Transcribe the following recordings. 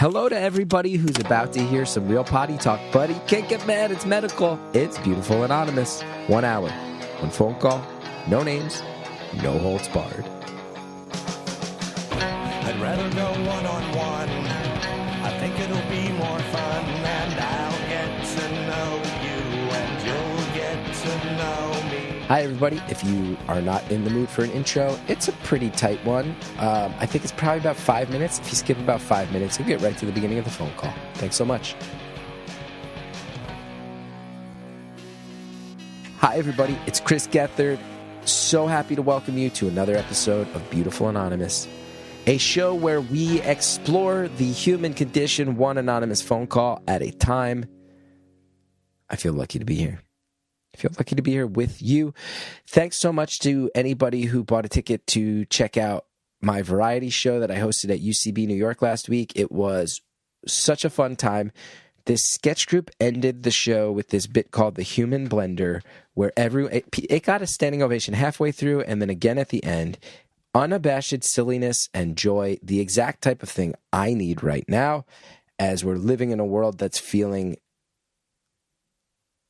Hello to everybody who's about to hear some real potty talk, buddy. Can't get mad, it's medical. It's Beautiful Anonymous. 1 hour, one phone call, no names, no holds barred. I'd rather go one-on-one. I think it'll be more fun, and I'll get to know you, and you'll get to know me. Hi, everybody. If you are not in the mood for an intro, it's a pretty tight one. I think it's probably about 5 minutes. If you skip about 5 minutes, you'll get right to the beginning of the phone call. Thanks so much. Hi, everybody. It's Chris Gethard. So happy to welcome you to another episode of Beautiful Anonymous, a show where we explore the human condition one anonymous phone call at a time. I feel lucky to be here. I feel lucky to be here with you. Thanks so much to anybody who bought a ticket to check out my variety show that I hosted at UCB New York last week. It was such a fun time. This sketch group ended the show with this bit called The Human Blender, where it got a standing ovation halfway through and then again at the end. Unabashed silliness and joy, the exact type of thing I need right now as we're living in a world that's feeling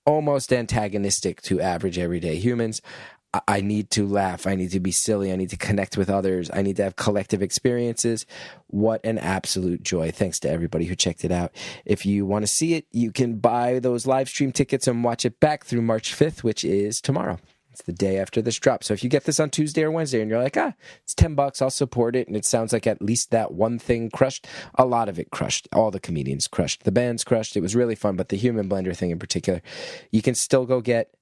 almost antagonistic to average everyday humans. I need to laugh. I need to be silly. I need to connect with others. I need to have collective experiences. What an absolute joy. Thanks to everybody who checked it out. If you want to see it, you can buy those live stream tickets and watch it back through March 5th, which is tomorrow. It's the day after this drop. So if you get this on Tuesday or Wednesday and you're like, it's $10, I'll support it. And it sounds like at least that one thing crushed. A lot of it crushed. All the comedians crushed. The bands crushed. It was really fun. But the Human Blender thing in particular, you can still go get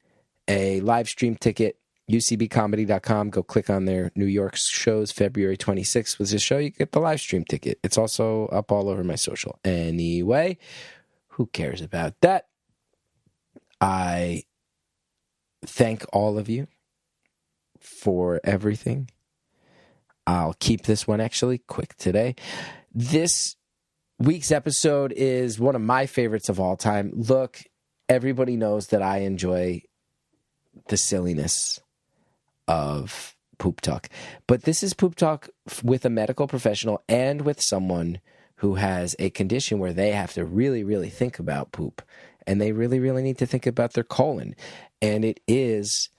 a live stream ticket. UCBcomedy.com. Go click on their New York shows. February 26th was this show. You get the live stream ticket. It's also up all over my social. Anyway, who cares about that? I thank all of you for everything. I'll keep this one actually quick today. This week's episode is one of my favorites of all time. Look, everybody knows that I enjoy the silliness of poop talk, but this is poop talk with a medical professional and with someone who has a condition where they have to really, really think about poop, and they really, really need to think about their colon. And it is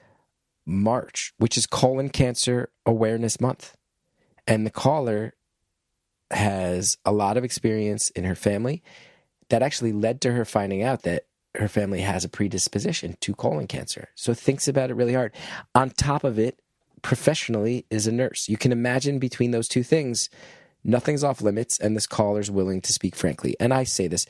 March, which is Colon Cancer Awareness Month. And the caller has a lot of experience in her family that actually led to her finding out that her family has a predisposition to colon cancer. So thinks about it really hard. On top of it, professionally is a nurse. You can imagine between those two things, nothing's off limits, and this caller's willing to speak frankly. And I say this,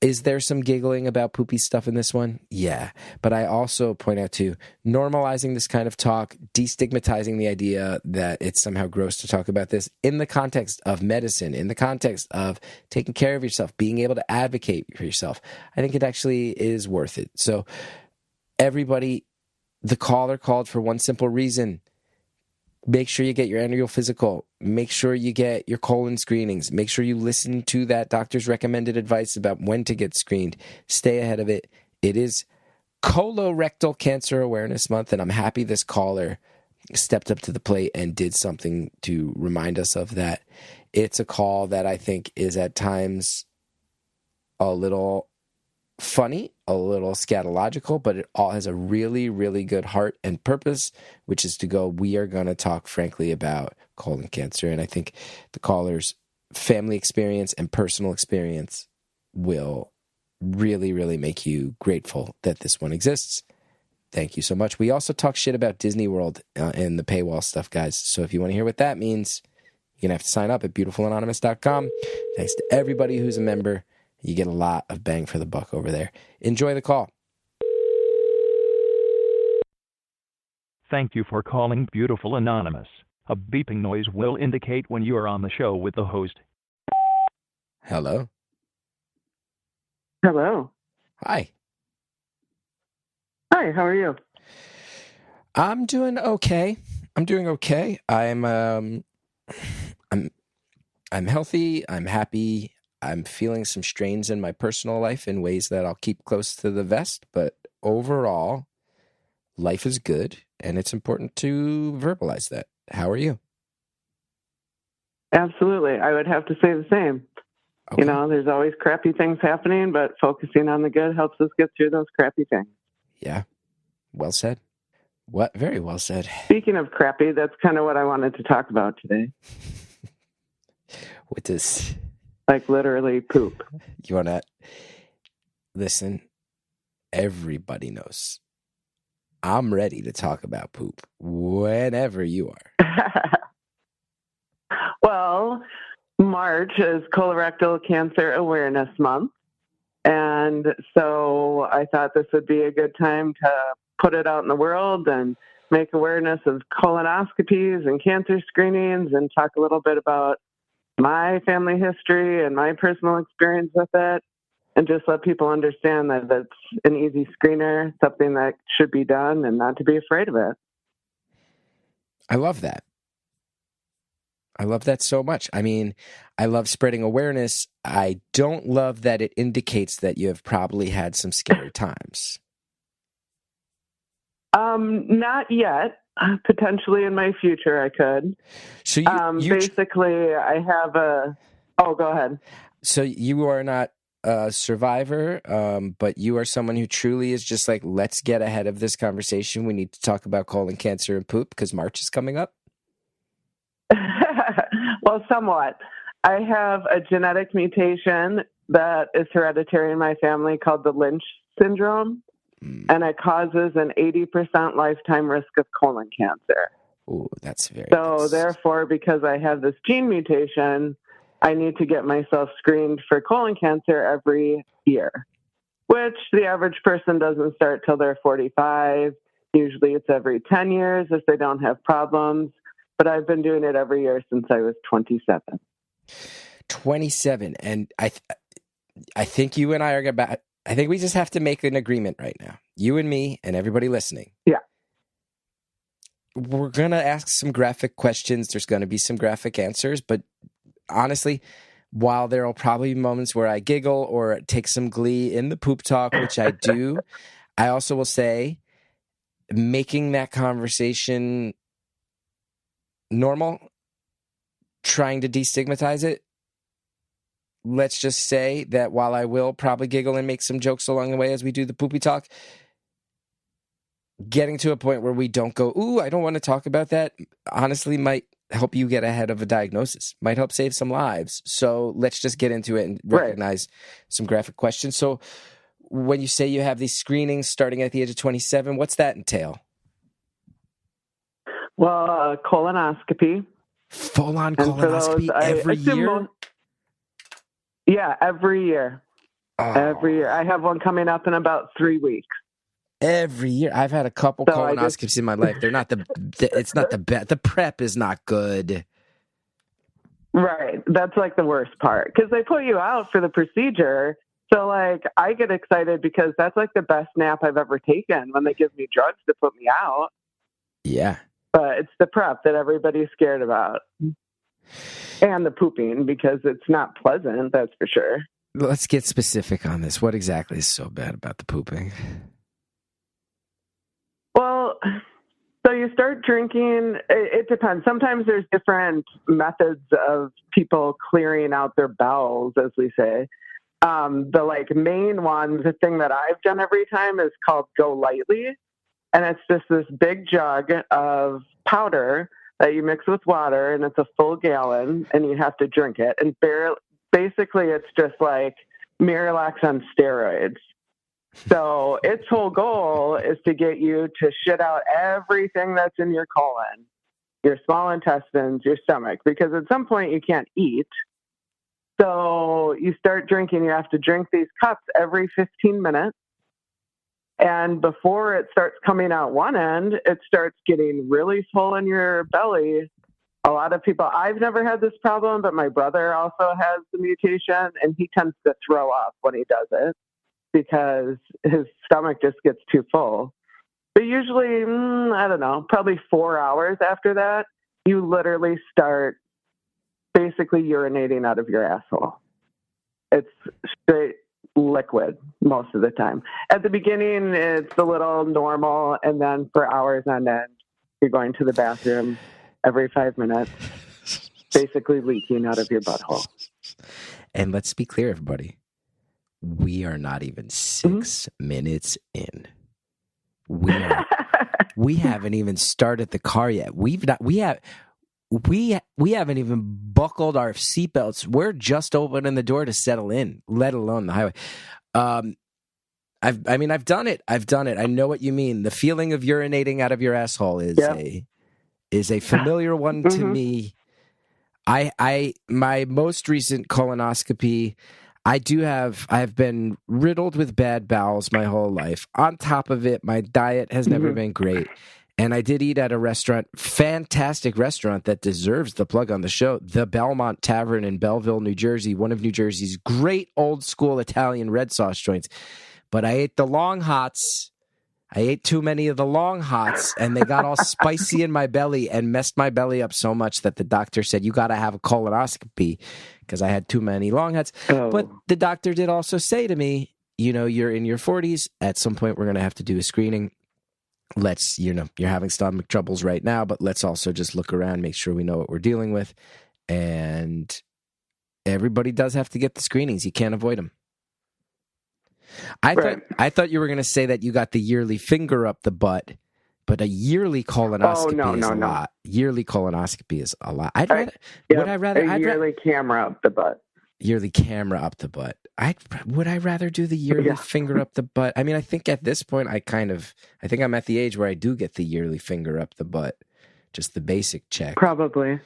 is there some giggling about poopy stuff in this one? Yeah. But I also point out, too, normalizing this kind of talk, destigmatizing the idea that it's somehow gross to talk about this in the context of medicine, in the context of taking care of yourself, being able to advocate for yourself. I think it actually is worth it. So everybody, the caller called for one simple reason. Make sure you get your annual physical. Make sure you get your colon screenings. Make sure you listen to that doctor's recommended advice about when to get screened. Stay ahead of it. It is Colorectal Cancer Awareness Month, and I'm happy this caller stepped up to the plate and did something to remind us of that. It's a call that I think is at times a little funny, a little scatological, but it all has a really, really good heart and purpose, which is to go, we are going to talk frankly about colon cancer. And I think the caller's family experience and personal experience will really, really make you grateful that this one exists. Thank you so much. We also talk shit about Disney World and the paywall stuff, guys. So if you want to hear what that means, you're going to have to sign up at beautifulanonymous.com. Thanks to everybody who's a member. You get a lot of bang for the buck over there. Enjoy the call. Thank you for calling Beautiful Anonymous. A beeping noise will indicate when you are on the show with the host. Hello. Hello. Hi. Hi, how are you? I'm doing okay. I'm healthy. I'm happy. I'm feeling some strains in my personal life in ways that I'll keep close to the vest, but overall, life is good, and it's important to verbalize that. How are you? Absolutely. I would have to say the same. Okay. There's always crappy things happening, but focusing on the good helps us get through those crappy things. Yeah. Well said. What? Very well said. Speaking of crappy, that's kind of what I wanted to talk about today. With this, like literally poop. You want to listen? Everybody knows I'm ready to talk about poop whenever you are. Well, March is Colorectal Cancer Awareness Month. And so I thought this would be a good time to put it out in the world and make awareness of colonoscopies and cancer screenings and talk a little bit about my family history and my personal experience with it, and just let people understand that it's an easy screener, something that should be done and not to be afraid of it. I love that. I love that so much. I mean, I love spreading awareness. I don't love that it indicates that you have probably had some scary times. Not yet. Potentially in my future, I could. So basically, I have a... Oh, go ahead. So you are not a survivor, but you are someone who truly is just like, let's get ahead of this conversation. We need to talk about colon cancer and poop because March is coming up. Well, somewhat. I have a genetic mutation that is hereditary in my family called the Lynch syndrome, and it causes an 80% lifetime risk of colon cancer. Oh, that's very So nice. therefore, because I have this gene mutation, I need to get myself screened for colon cancer every year, which the average person doesn't start till they're 45. Usually it's every 10 years if they don't have problems. But I've been doing it every year since I was 27. 27. And I think you and I are about, I think we just have to make an agreement right now. You and me and everybody listening. Yeah. We're going to ask some graphic questions. There's going to be some graphic answers. But honestly, while there will probably be moments where I giggle or take some glee in the poop talk, which I do, I also will say making that conversation normal, trying to destigmatize it. Let's just say that while I will probably giggle and make some jokes along the way as we do the poopy talk, getting to a point where we don't go, ooh, I don't want to talk about that, honestly might help you get ahead of a diagnosis, might help save some lives. So let's just get into it and recognize some graphic questions. So when you say you have these screenings starting at the age of 27, what's that entail? Well, colonoscopy. Full-on colonoscopy every year? Yeah, every year. Oh. Every year. I have one coming up in about 3 weeks. Every year. I've had a couple colonoscopies in my life. They're not it's not the best. The prep is not good. Right. That's like the worst part because they put you out for the procedure. So like I get excited because that's like the best nap I've ever taken when they give me drugs to put me out. Yeah. But it's the prep that everybody's scared about. And the pooping, because it's not pleasant, that's for sure. Let's get specific on this. What exactly is so bad about the pooping? Well, so you start drinking, it depends. Sometimes there's different methods of people clearing out their bowels, as we say. The like main one, the thing that I've done every time is called Go Lightly. And it's just this big jug of powder that you mix with water, and it's a full gallon, and you have to drink it. And basically, it's just like Miralax on steroids. So its whole goal is to get you to shit out everything that's in your colon, your small intestines, your stomach, because at some point you can't eat. So you start drinking. You have to drink these cups every 15 minutes. And before it starts coming out one end, it starts getting really full in your belly. A lot of people, I've never had this problem, but my brother also has the mutation, and he tends to throw up when he does it because his stomach just gets too full. But usually, I don't know, probably 4 hours after that, you literally start basically urinating out of your asshole. It's straight liquid most of the time. At the beginning, it's a little normal, and then for hours on end, you're going to the bathroom every 5 minutes, basically leaking out of your butthole. And let's be clear, everybody. We are not even 6 minutes in. We haven't even started the car yet. We haven't even buckled our seatbelts. We're just opening the door to settle in, let alone the highway. I've done it. I know what you mean. The feeling of urinating out of your asshole is a familiar one to me. My most recent colonoscopy, I've been riddled with bad bowels my whole life. On top of it, my diet has never been great. And I did eat at a restaurant, fantastic restaurant that deserves the plug on the show, the Belmont Tavern in Belleville, New Jersey, one of New Jersey's great old school Italian red sauce joints. But I ate the long hots. I ate too many of the long hots, and they got all spicy in my belly and messed my belly up so much that the doctor said, you got to have a colonoscopy because I had too many long hots. Oh. But the doctor did also say to me, you're in your 40s. At some point, we're going to have to do a screening. You're having stomach troubles right now, but let's also just look around, make sure we know what we're dealing with. And everybody does have to get the screenings. You can't avoid them. I thought you were going to say that you got the yearly finger up the butt, but a yearly colonoscopy is a lot. Yearly colonoscopy is a lot. Yearly camera up the butt. Yearly camera up the butt. Would I rather do the yearly finger up the butt? I mean, I think at this point, I think I'm at the age where I do get the yearly finger up the butt, just the basic check. Probably.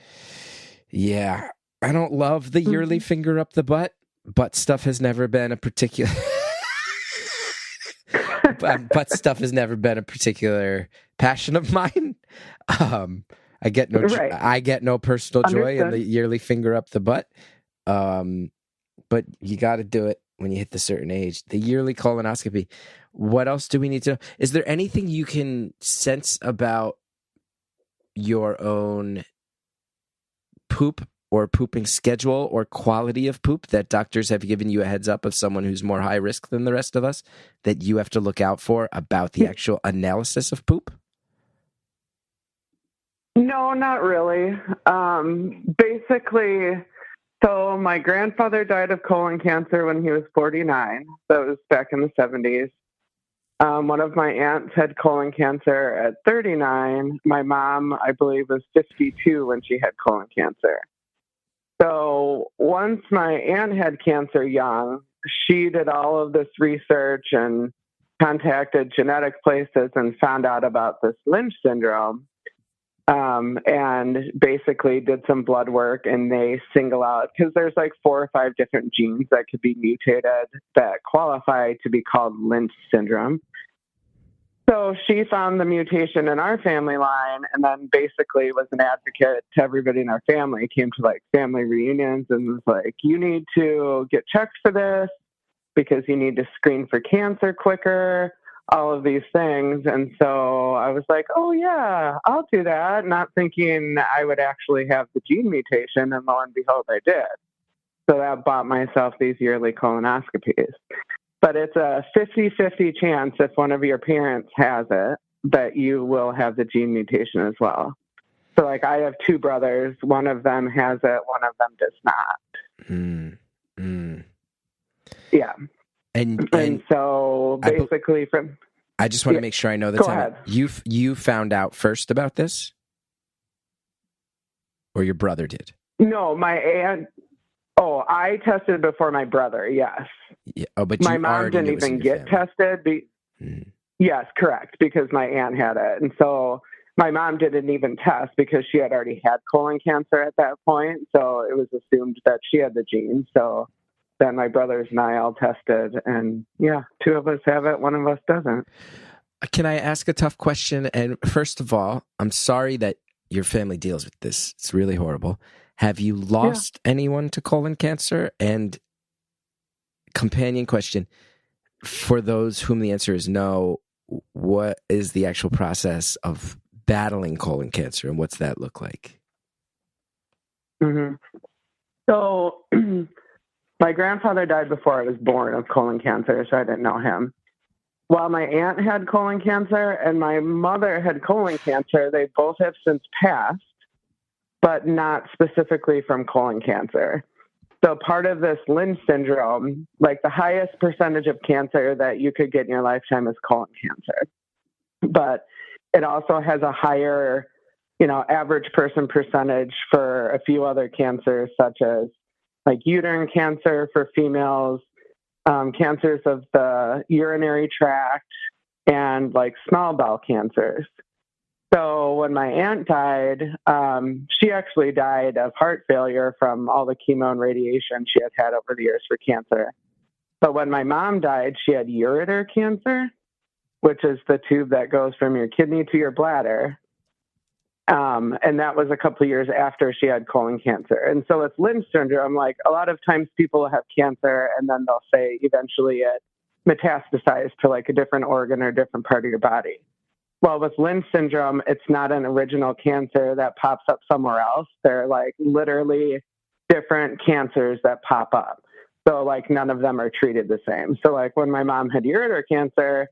Yeah, I don't love the yearly finger up the butt. Butt stuff has never been a particular. Butt stuff has never been a particular passion of mine. I get no personal joy in the yearly finger up the butt. But you got to do it when you hit the certain age. The yearly colonoscopy. What else do we need to know? Is there anything you can sense about your own poop or pooping schedule or quality of poop that doctors have given you a heads up of someone who's more high risk than the rest of us that you have to look out for about the actual analysis of poop? No, not really. Basically, so my grandfather died of colon cancer when he was 49. That was back in the 70s. One of my aunts had colon cancer at 39. My mom, I believe, was 52 when she had colon cancer. So once my aunt had cancer young, she did all of this research and contacted genetic places and found out about this Lynch syndrome, and basically did some blood work, and they single out, because there's like 4 or 5 different genes that could be mutated that qualify to be called Lynch syndrome. So she found the mutation in our family line and then basically was an advocate to everybody in our family. Came to like family reunions and was like, you need to get checked for this because you need to screen for cancer quicker, all of these things. And so I was like, oh yeah, I'll do that. Not thinking I would actually have the gene mutation, and lo and behold, I did. So that bought myself these yearly colonoscopies. But it's a 50-50 chance if one of your parents has it that you will have the gene mutation as well. So like I have 2 brothers. One of them has it. One of them does not. Yeah. And so basically I just want to make sure I know the time. You found out first about this? Or your brother did? No, my aunt. Oh, I tested before my brother, yes. Yeah. Oh, but my mom didn't even get tested. Yes, correct, because my aunt had it. And so my mom didn't even test because she had already had colon cancer at that point. So it was assumed that she had the gene. So then my brothers and I all tested. And yeah, 2 of us have it. One of us doesn't. Can I ask a tough question? And first of all, I'm sorry that your family deals with this. It's really horrible. Have you lost anyone to colon cancer? And companion question, for those whom the answer is no, what is the actual process of battling colon cancer and what's that look like? Mm-hmm. So my grandfather died before I was born of colon cancer, so I didn't know him. While my aunt had colon cancer and my mother had colon cancer, they both have since passed, but not specifically from colon cancer. So part of this Lynch syndrome, like the highest percentage of cancer that you could get in your lifetime is colon cancer. But it also has a higher, average person percentage for a few other cancers, such as like uterine cancer for females, cancers of the urinary tract, and like small bowel cancers. So when my aunt died, she actually died of heart failure from all the chemo and radiation she had had over the years for cancer. But when my mom died, she had ureter cancer, which is the tube that goes from your kidney to your bladder. And that was a couple of years after she had colon cancer. And so with Lynch syndrome, like a lot of times people have cancer and then they'll say eventually it metastasized to like a different organ or different part of your body. Well, with Lynch syndrome, it's not an original cancer that pops up somewhere else. They're like literally different cancers that pop up. So like none of them are treated the same. So like when my mom had ureter cancer,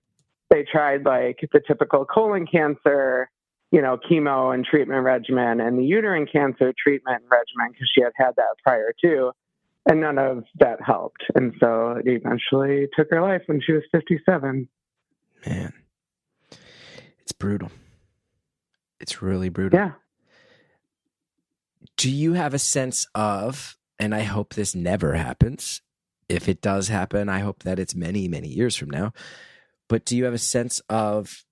they tried like the typical colon cancer, chemo and treatment regimen, and the uterine cancer treatment regimen because she had had that prior to, and none of that helped. And so it eventually took her life when she was 57. Man. It's brutal. It's really brutal. Yeah. Do you have a sense of, and I hope this never happens, if it does happen, I hope that it's many, many years from now, but do you have a sense of,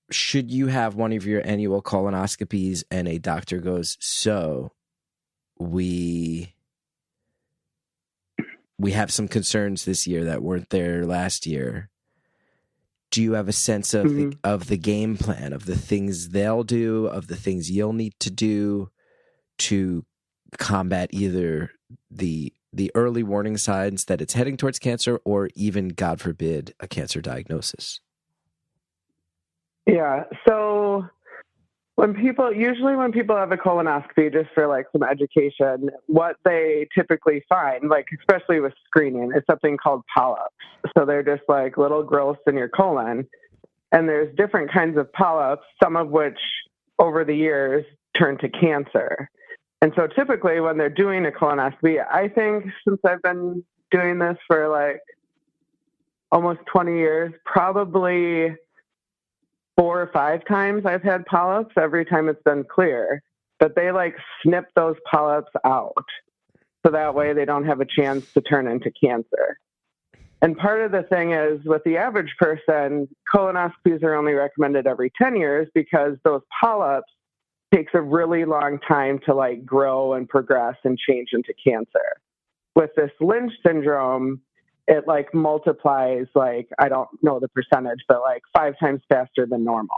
should you have one of your annual colonoscopies and a doctor goes, so we have some concerns this year that weren't there last year. Do you have a sense of the game plan, of the things they'll do, of the things you'll need to do to combat either the early warning signs that it's heading towards cancer or even, God forbid, a cancer diagnosis? Yeah. So when people have a colonoscopy, just for like some education, what they typically find, like especially with screening, is something called polyps. So they're just like little growths in your colon. And there's different kinds of polyps, some of which over the years turn to cancer. And so typically when they're doing a colonoscopy, I think since I've been doing this for like almost 20 years, probably 4 or 5 times I've had polyps. Every time it's been clear, but they like snip those polyps out. So that way they don't have a chance to turn into cancer. And part of the thing is with the average person, colonoscopies are only recommended every 10 years because those polyps takes a really long time to like grow and progress and change into cancer. With this Lynch syndrome, it like multiplies, like, I don't know the percentage, but like 5 times faster than normal.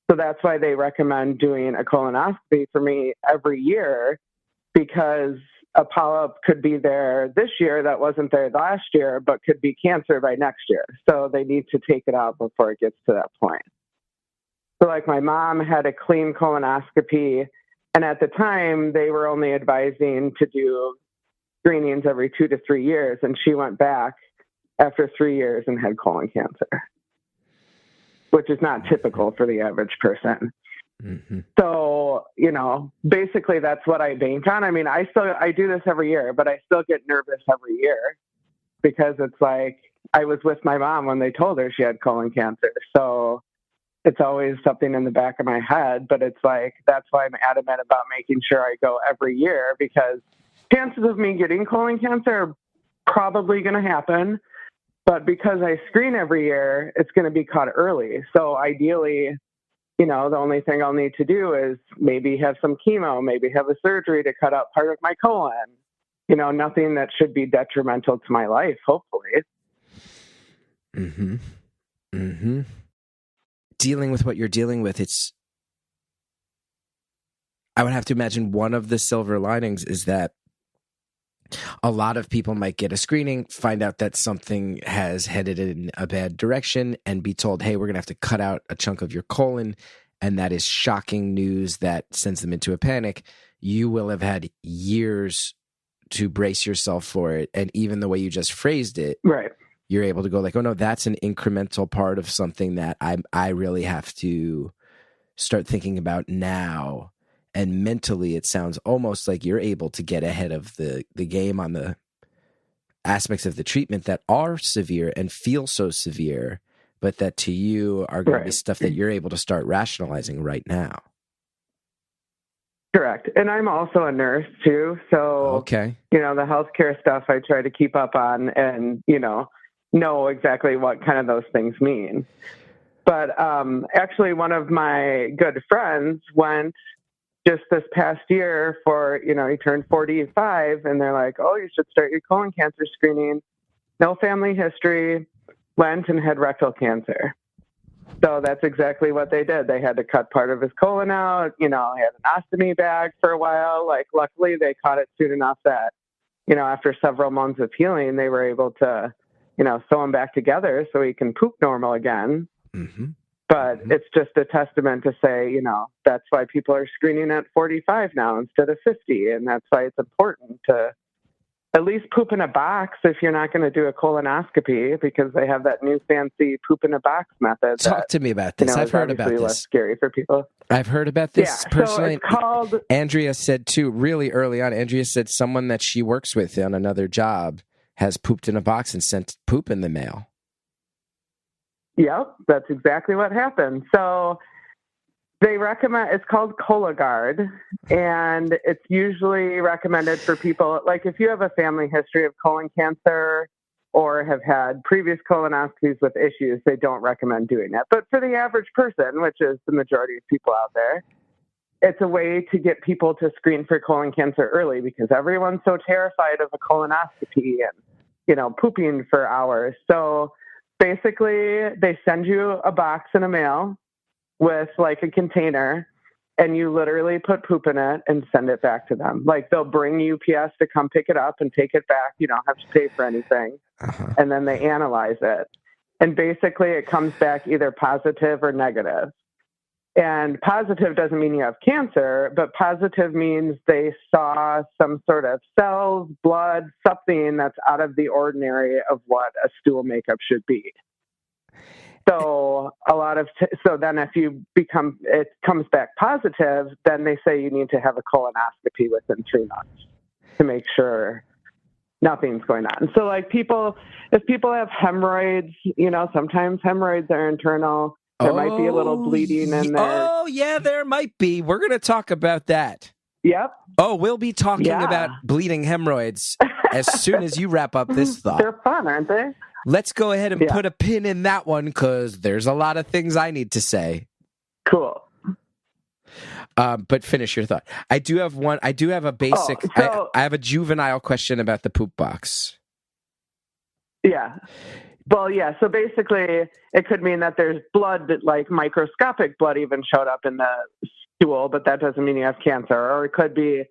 So that's why they recommend doing a colonoscopy for me every year, because a polyp could be there this year that wasn't there last year, but could be cancer by next year. So they need to take it out before it gets to that point. So like my mom had a clean colonoscopy, and at the time they were only advising to do screenings every 2 to 3 years. And she went back after 3 years and had colon cancer, which is not typical for the average person. Mm-hmm. So, basically that's what I bank on. I mean, I do this every year, but I still get nervous every year because it's like, I was with my mom when they told her she had colon cancer. So it's always something in the back of my head, but it's like, that's why I'm adamant about making sure I go every year, because chances of me getting colon cancer are probably going to happen. But because I screen every year, it's going to be caught early. So ideally, the only thing I'll need to do is maybe have some chemo, maybe have a surgery to cut out part of my colon. Nothing that should be detrimental to my life, hopefully. Mm-hmm. Mm-hmm. Dealing with what you're dealing with, I would have to imagine one of the silver linings is that a lot of people might get a screening, find out that something has headed in a bad direction, and be told, hey, we're going to have to cut out a chunk of your colon. And that is shocking news that sends them into a panic. You will have had years to brace yourself for it. And even the way you just phrased it, right, you're able to go like, oh no, that's an incremental part of something that I really have to start thinking about now. And mentally, it sounds almost like you're able to get ahead of the game on the aspects of the treatment that are severe and feel so severe, but that to you are going to be stuff that you're able to start rationalizing right now. Correct. And I'm also a nurse too. So, okay. The healthcare stuff I try to keep up on and, know exactly what kind of those things mean. But actually, one of my good friends went just this past year for, he turned 45 and they're like, oh, you should start your colon cancer screening. No family history, went and had rectal cancer. So that's exactly what they did. They had to cut part of his colon out, he had an ostomy bag for a while. Like, luckily they caught it soon enough that, after several months of healing, they were able to, sew him back together so he can poop normal again. Mm-hmm. But it's just a testament to say, that's why people are screening at 45 now instead of 50. And that's why it's important to at least poop in a box if you're not going to do a colonoscopy, because they have that new fancy poop in a box method. Talk to me about this. I've heard about this. Less scary for people. I've heard about this personally. So it's called... Andrea said too, really early on, Andrea said someone that she works with on another job has pooped in a box and sent poop in the mail. Yep, that's exactly what happened. So they recommend, it's called Cologuard, and it's usually recommended for people, like if you have a family history of colon cancer or have had previous colonoscopies with issues, they don't recommend doing it. But for the average person, which is the majority of people out there, it's a way to get people to screen for colon cancer early, because everyone's so terrified of a colonoscopy and, pooping for hours. So basically, they send you a box in a mail with like a container, and you literally put poop in it and send it back to them. Like, they'll bring UPS to come pick it up and take it back. You don't have to pay for anything. And then they analyze it. And basically, it comes back either positive or negative. And positive doesn't mean you have cancer, but positive means they saw some sort of cells, blood, something that's out of the ordinary of what a stool makeup should be. So so then if it comes back positive, then they say you need to have a colonoscopy within 3 months to make sure nothing's going on. So like if people have hemorrhoids, sometimes hemorrhoids are internal. There might be a little bleeding in there. Oh, yeah, there might be. We're going to talk about that. Yep. Oh, we'll be talking about bleeding hemorrhoids as soon as you wrap up this thought. They're fun, aren't they? Let's go ahead and put a pin in that one, because there's a lot of things I need to say. Cool. But finish your thought. I do have one. I do have a basic. I have a juvenile question about the poop box. Yeah. Well, yeah. So basically, it could mean that there's blood, like microscopic blood, even showed up in the stool, but that doesn't mean you have cancer. Or it could be,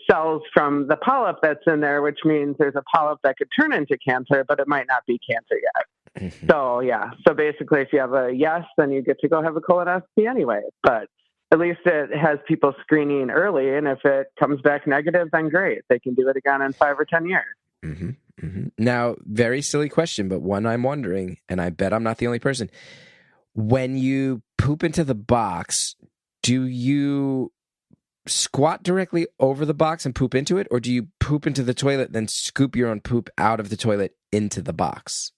cells from the polyp that's in there, which means there's a polyp that could turn into cancer, but it might not be cancer yet. Mm-hmm. So, yeah. So basically, if you have a yes, then you get to go have a colonoscopy anyway. But at least it has people screening early, and if it comes back negative, then great. They can do it again in 5 or 10 years. Mm-hmm. Mm-hmm. Now, very silly question, but one I'm wondering, and I bet I'm not the only person. When you poop into the box, do you squat directly over the box and poop into it, or do you poop into the toilet, then scoop your own poop out of the toilet into the box?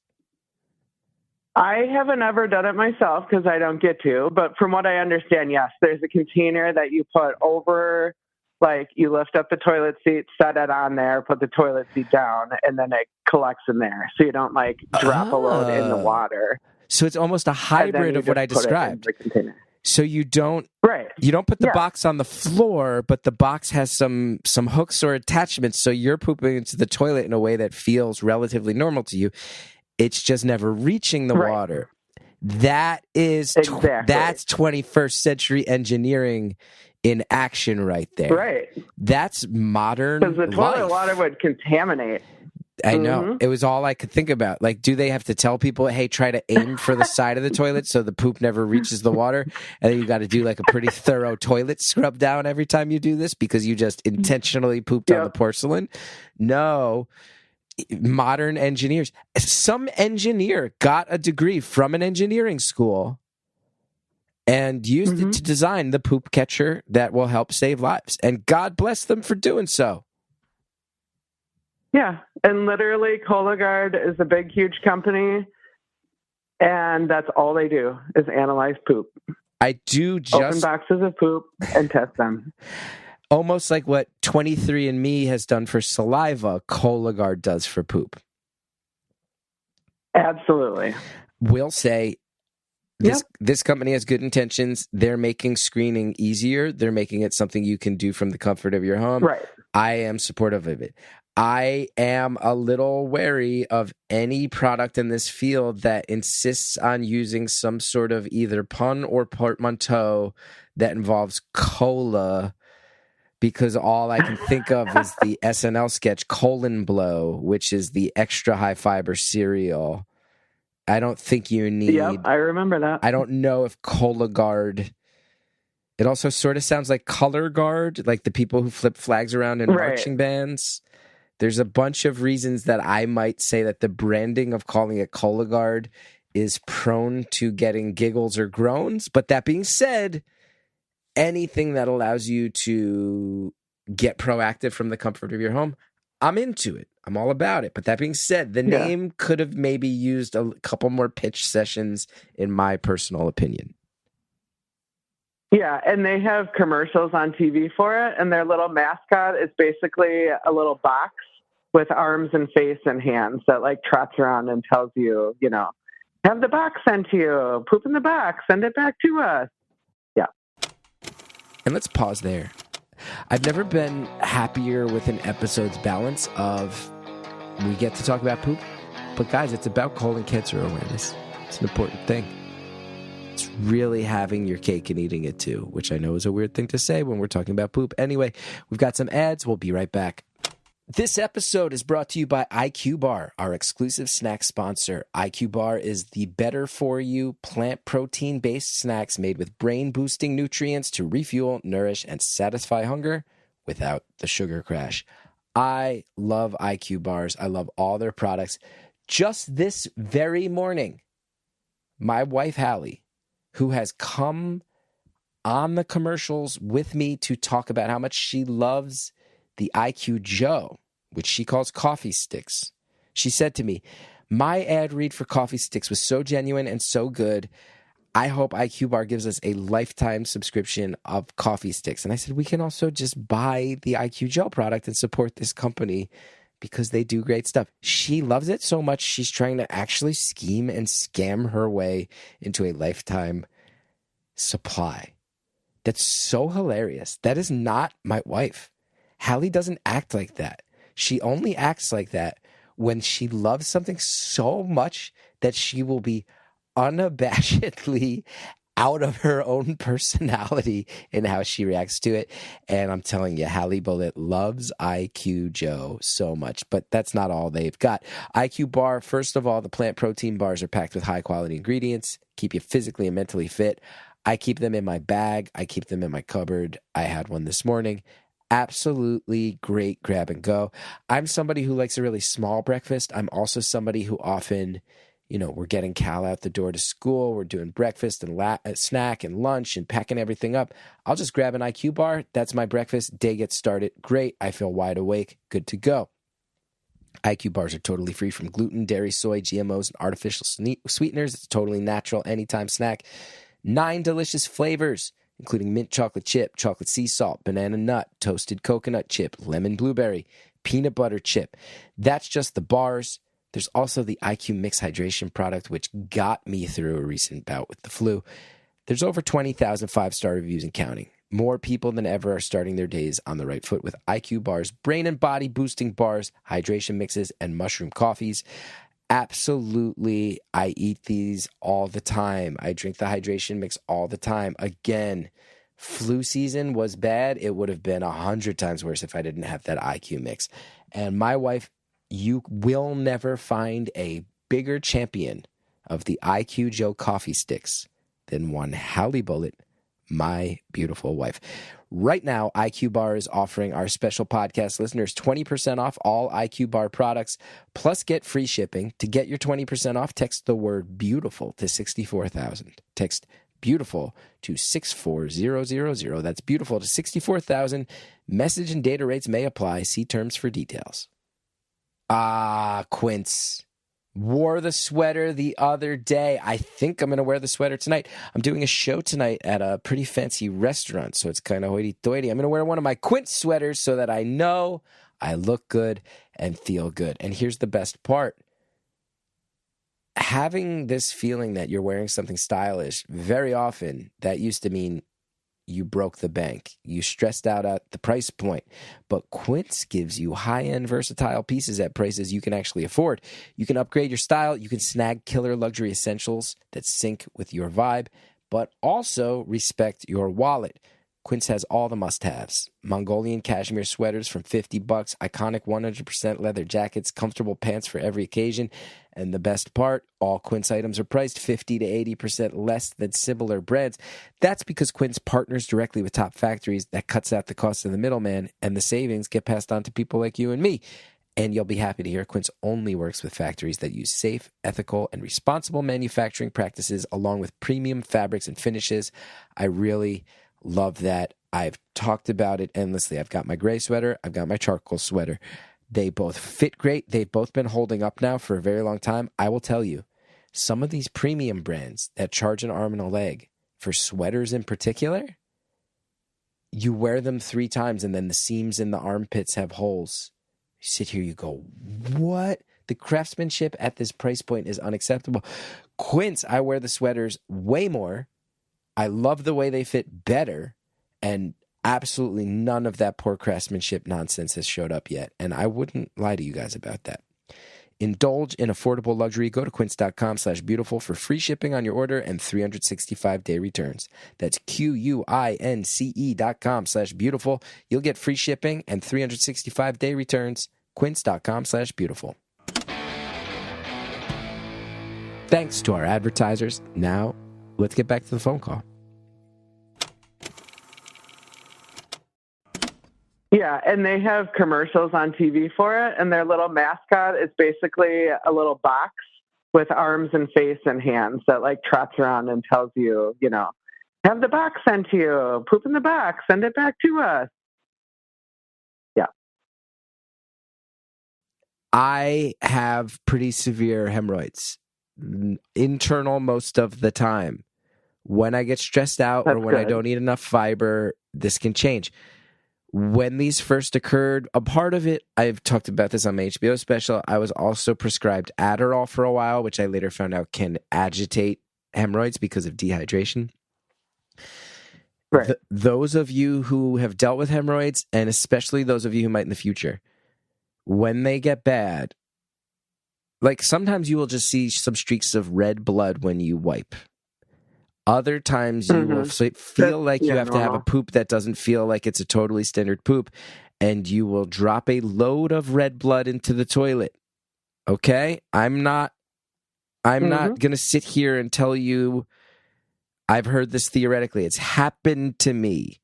I haven't ever done it myself because I don't get to, but from what I understand, yes, there's a container that you put over, like you lift up the toilet seat, set it on there, put the toilet seat down, and then it collects in there. So you don't like drop a load in the water. So it's almost a hybrid of what I described. So you don't put the box on the floor, but the box has some hooks or attachments. So you're pooping into the toilet in a way that feels relatively normal to you. It's just never reaching the water. That is that's 21st century engineering in action right there. Right. That's modern because the toilet life. water would contaminate. I know. It was all I could think about. Like, do they have to tell people, hey, try to aim for the side of the toilet so the poop never reaches the water? And then you got to do like a pretty thorough toilet scrub down every time you do this because you just intentionally pooped on the porcelain? No. Modern engineers. Some engineer got a degree from an engineering school and used it to design the poop catcher that will help save lives. And God bless them for doing so. Yeah. And literally, Cologuard is a big, huge company. And that's all they do is analyze poop. I do Open boxes of poop and test them. Almost like what 23andMe has done for saliva, Cologuard does for poop. Absolutely. We'll say this company has good intentions. They're making screening easier. They're making it something you can do from the comfort of your home. Right. I am supportive of it. I am a little wary of any product in this field that insists on using some sort of either pun or portmanteau that involves cola, because all I can think of is the SNL sketch Colon Blow, which is the extra high fiber cereal. I don't think you need... Yep, I remember that. I don't know if Cologuard... It also sort of sounds like Color Guard, like the people who flip flags around in marching bands. There's a bunch of reasons that I might say that the branding of calling it Cologuard is prone to getting giggles or groans. But that being said, anything that allows you to get proactive from the comfort of your home, I'm into it. I'm all about it. But that being said, the name could have maybe used a couple more pitch sessions, in my personal opinion. Yeah, and they have commercials on TV for it, and their little mascot is basically a little box with arms and face and hands that like trots around and tells you, you know, have the box sent to you, poop in the box, send it back to us. Yeah. And let's pause there. I've never been happier with an episode's balance of we get to talk about poop, but guys, it's about colon cancer awareness. It's an important thing. It's really having your cake and eating it too, which I know is a weird thing to say when we're talking about poop. Anyway, we've got some ads. We'll be right back. This episode is brought to you by IQBAR, our exclusive snack sponsor. IQBAR is the better-for-you, plant protein-based snacks made with brain-boosting nutrients to refuel, nourish, and satisfy hunger without the sugar crash. I love IQBARs. I love all their products. Just this very morning, my wife, Hallie, who has come on the commercials with me to talk about how much she loves the IQ Joe, which she calls coffee sticks. She said to me, my ad read for coffee sticks was so genuine and so good. I hope IQBAR gives us a lifetime subscription of coffee sticks. And I said, we can also just buy the IQ Joe product and support this company because they do great stuff. She loves it so much, she's trying to actually scheme and scam her way into a lifetime supply. That's so hilarious. That is not my wife. Hallie doesn't act like that. She only acts like that when she loves something so much that she will be unabashedly out of her own personality in how she reacts to it. And I'm telling you, Hallie Bullitt loves IQ Joe so much, but that's not all they've got. IQ Bar, first of all, the plant protein bars are packed with high quality ingredients, keep you physically and mentally fit. I keep them in my bag. I keep them in my cupboard. I had one this morning. Absolutely great grab and go. I'm somebody who likes a really small breakfast. I'm also somebody who often, you know, we're getting Cal out the door to school. We're doing breakfast and snack and lunch and packing everything up. I'll just grab an IQ bar. That's my breakfast. Day gets started. Great. I feel wide awake. Good to go. IQ bars are totally free from gluten, dairy, soy, GMOs, and artificial sweeteners. It's a totally natural anytime snack. 9 delicious flavors, including mint chocolate chip, chocolate sea salt, banana nut, toasted coconut chip, lemon blueberry, peanut butter chip. That's just the bars. There's also the IQ Mix Hydration product, which got me through a recent bout with the flu. There's over 20,000 5-star reviews and counting. More people than ever are starting their days on the right foot with IQ bars, brain and body boosting bars, hydration mixes, and mushroom coffees. Absolutely, I eat these all the time. I drink the hydration mix all the time. Again, flu season was bad. It would have been 100 times worse if I didn't have that IQ mix. And my wife, you will never find a bigger champion of the IQ Joe coffee sticks than one Hallie Bullitt, my beautiful wife. Right now, IQ Bar is offering our special podcast listeners 20% off all IQ Bar products, plus get free shipping. To get your 20% off, text the word beautiful to 64,000. Text beautiful to 64000. That's beautiful to 64,000. Message and data rates may apply. See terms for details. Quince. Wore the sweater the other day. I think I'm going to wear the sweater tonight. I'm doing a show tonight at a pretty fancy restaurant, so it's kind of hoity-toity. I'm going to wear one of my Quince sweaters so that I know I look good and feel good. And here's the best part. Having this feeling that you're wearing something stylish, very often that used to mean you broke the bank. You stressed out at the price point. But Quince gives you high-end versatile pieces at prices you can actually afford. You can upgrade your style. You can snag killer luxury essentials that sync with your vibe, but also respect your wallet. Quince has all the must-haves. Mongolian cashmere sweaters from $50, iconic 100% leather jackets, comfortable pants for every occasion, and the best part, all Quince items are priced 50 to 80% less than similar brands. That's because Quince partners directly with top factories. That cuts out the cost of the middleman, and the savings get passed on to people like you and me. And you'll be happy to hear Quince only works with factories that use safe, ethical, and responsible manufacturing practices along with premium fabrics and finishes. I really love that. I've talked about it endlessly. I've got my gray sweater. I've got my charcoal sweater. They both fit great. They've both been holding up now for a very long time. I will tell you, some of these premium brands that charge an arm and a leg for sweaters in particular, you wear them 3 times and then the seams in the armpits have holes. You sit here, you go, what? The craftsmanship at this price point is unacceptable. Quince, I wear the sweaters way more. I love the way they fit better, and absolutely none of that poor craftsmanship nonsense has showed up yet, and I wouldn't lie to you guys about that. Indulge in affordable luxury. Go to quince.com/beautiful for free shipping on your order and 365-day returns. That's QUINCE.com/beautiful. You'll get free shipping and 365-day returns. Quince.com/beautiful. Thanks to our advertisers. Now, let's get back to the phone call. Yeah, and they have commercials on TV for it, and their little mascot is basically a little box with arms and face and hands that like trots around and tells you, you know, have the box sent to you, poop in the box, send it back to us. Yeah. I have pretty severe hemorrhoids, internal most of the time. When I get stressed out or when I don't eat enough fiber, this can change. When these first occurred, a part of it, I've talked about this on my HBO special, I was also prescribed Adderall for a while, which I later found out can agitate hemorrhoids because of dehydration. Right. Those of you who have dealt with hemorrhoids, and especially those of you who might in the future, when they get bad, like sometimes you will just see some streaks of red blood when you wipe. Other times you will feel like you have to have a poop that doesn't feel like it's a totally standard poop, and you will drop a load of red blood into the toilet. Okay? I'm not going to sit here and tell you I've heard this theoretically. It's happened to me.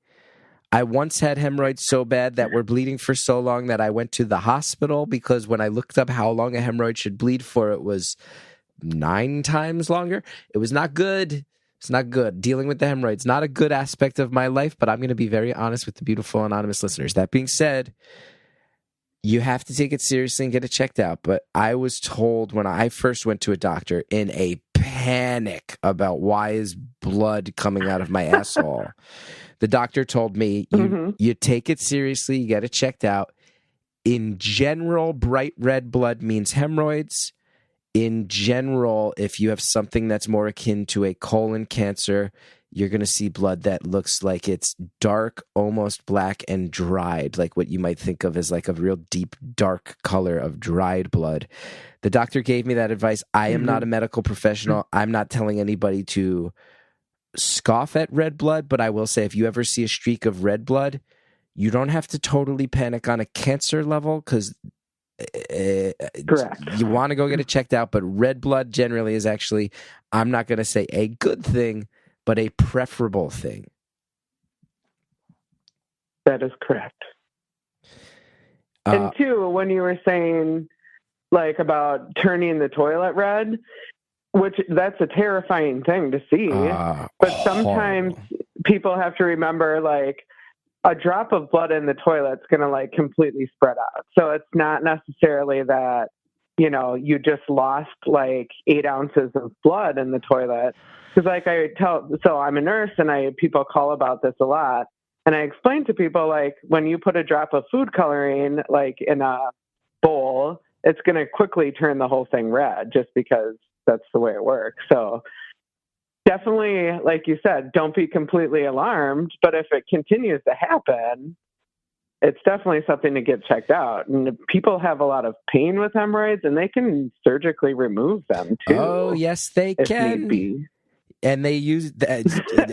I once had hemorrhoids so bad that were bleeding for so long that I went to the hospital because when I looked up how long a hemorrhoid should bleed for, it was 9 times longer. It was not good. It's not good. Dealing with the hemorrhoids, not a good aspect of my life, but I'm going to be very honest with the beautiful anonymous listeners. That being said, you have to take it seriously and get it checked out. But I was told when I first went to a doctor in a panic about why is blood coming out of my asshole. The doctor told me, you take it seriously, you get it checked out. In general, bright red blood means hemorrhoids. In general, if you have something that's more akin to a colon cancer, you're going to see blood that looks like it's dark, almost black, and dried, like what you might think of as like a real deep, dark color of dried blood. The doctor gave me that advice. I am not a medical professional. I'm not telling anybody to scoff at red blood, but I will say if you ever see a streak of red blood, you don't have to totally panic on a cancer level because correct. You want to go get it checked out, but red blood generally is actually, I'm not going to say a good thing, but a preferable thing. That is correct. And two, when you were saying like about turning the toilet red, which that's a terrifying thing to see. But sometimes people have to remember, like, a drop of blood in the toilet's going to like completely spread out. So it's not necessarily that, you know, you just lost like 8 ounces of blood in the toilet. Because like so I'm a nurse and people call about this a lot. And I explain to people, like, when you put a drop of food coloring, like in a bowl, it's going to quickly turn the whole thing red just because that's the way it works. So definitely, like you said, don't be completely alarmed. But if it continues to happen, it's definitely something to get checked out. And people have a lot of pain with hemorrhoids, and they can surgically remove them too. Oh, yes, they can. Need be. And they use that.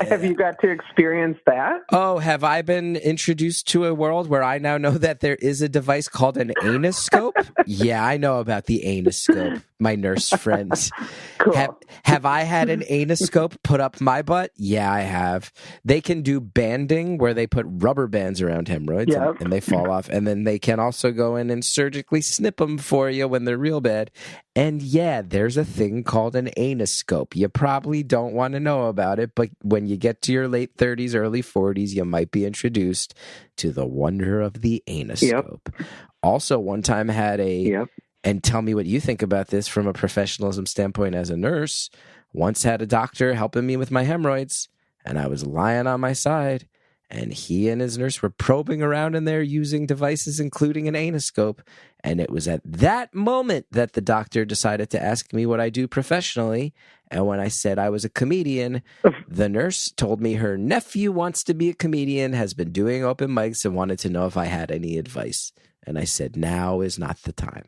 Have you got to experience that? Oh, have I been introduced to a world where I now know that there is a device called an anoscope? Yeah, I know about the anoscope, my nurse friends. Cool. Have I had an anoscope put up my butt? Yeah, I have. They can do banding where they put rubber bands around hemorrhoids and they fall off. And then they can also go in and surgically snip them for you when they're real bad. And yeah, there's a thing called an anoscope. You probably don't want to know about it, but when you get to your late 30s, early 40s, you might be introduced to the wonder of the anoscope. Yep. Also, one time had and tell me what you think about this from a professionalism standpoint as a nurse, once had a doctor helping me with my hemorrhoids, and I was lying on my side, and he and his nurse were probing around in there using devices, including an anoscope. And it was at that moment that the doctor decided to ask me what I do professionally. And when I said I was a comedian, the nurse told me her nephew wants to be a comedian, has been doing open mics, and wanted to know if I had any advice. And I said, now is not the time.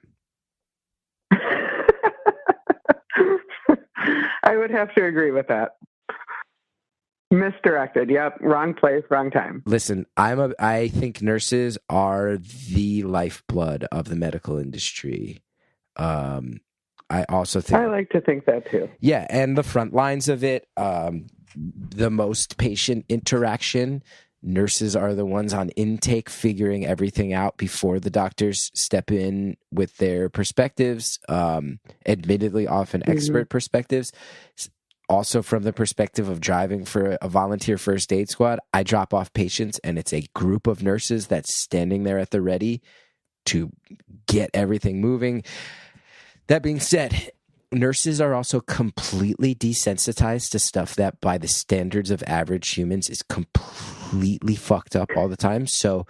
I would have to agree with that. Misdirected. Yep. Wrong place, wrong time. Listen, I think nurses are the lifeblood of the medical industry. I also think I like to think that too. Yeah, and the front lines of it, the most patient interaction. Nurses are the ones on intake figuring everything out before the doctors step in with their perspectives, admittedly often expert perspectives. Also, from the perspective of driving for a volunteer first aid squad, I drop off patients, and it's a group of nurses that's standing there at the ready to get everything moving. That being said, nurses are also completely desensitized to stuff that, by the standards of average humans, is completely fucked up all the time. So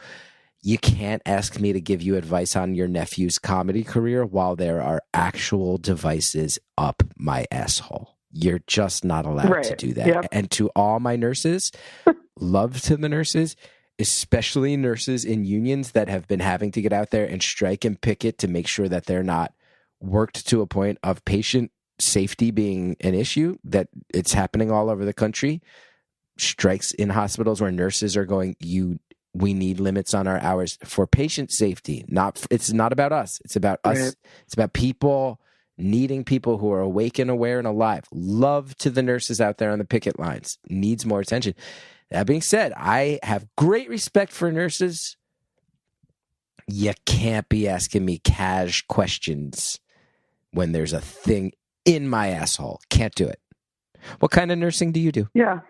you can't ask me to give you advice on your nephew's comedy career while there are actual devices up my asshole. You're just not allowed to do that. Yep. And to all my nurses, love to the nurses, especially nurses in unions that have been having to get out there and strike and picket to make sure that they're not worked to a point of patient safety being an issue, that it's happening all over the country. Strikes in hospitals where nurses are going, we need limits on our hours for patient safety. It's not about us. It's about us. It's about people needing people who are awake and aware and alive. Love to the nurses out there on the picket lines. Needs more attention. That being said, I have great respect for nurses. You can't be asking me cash questions when there's a thing in my asshole. Can't do it. What kind of nursing do you do? Yeah.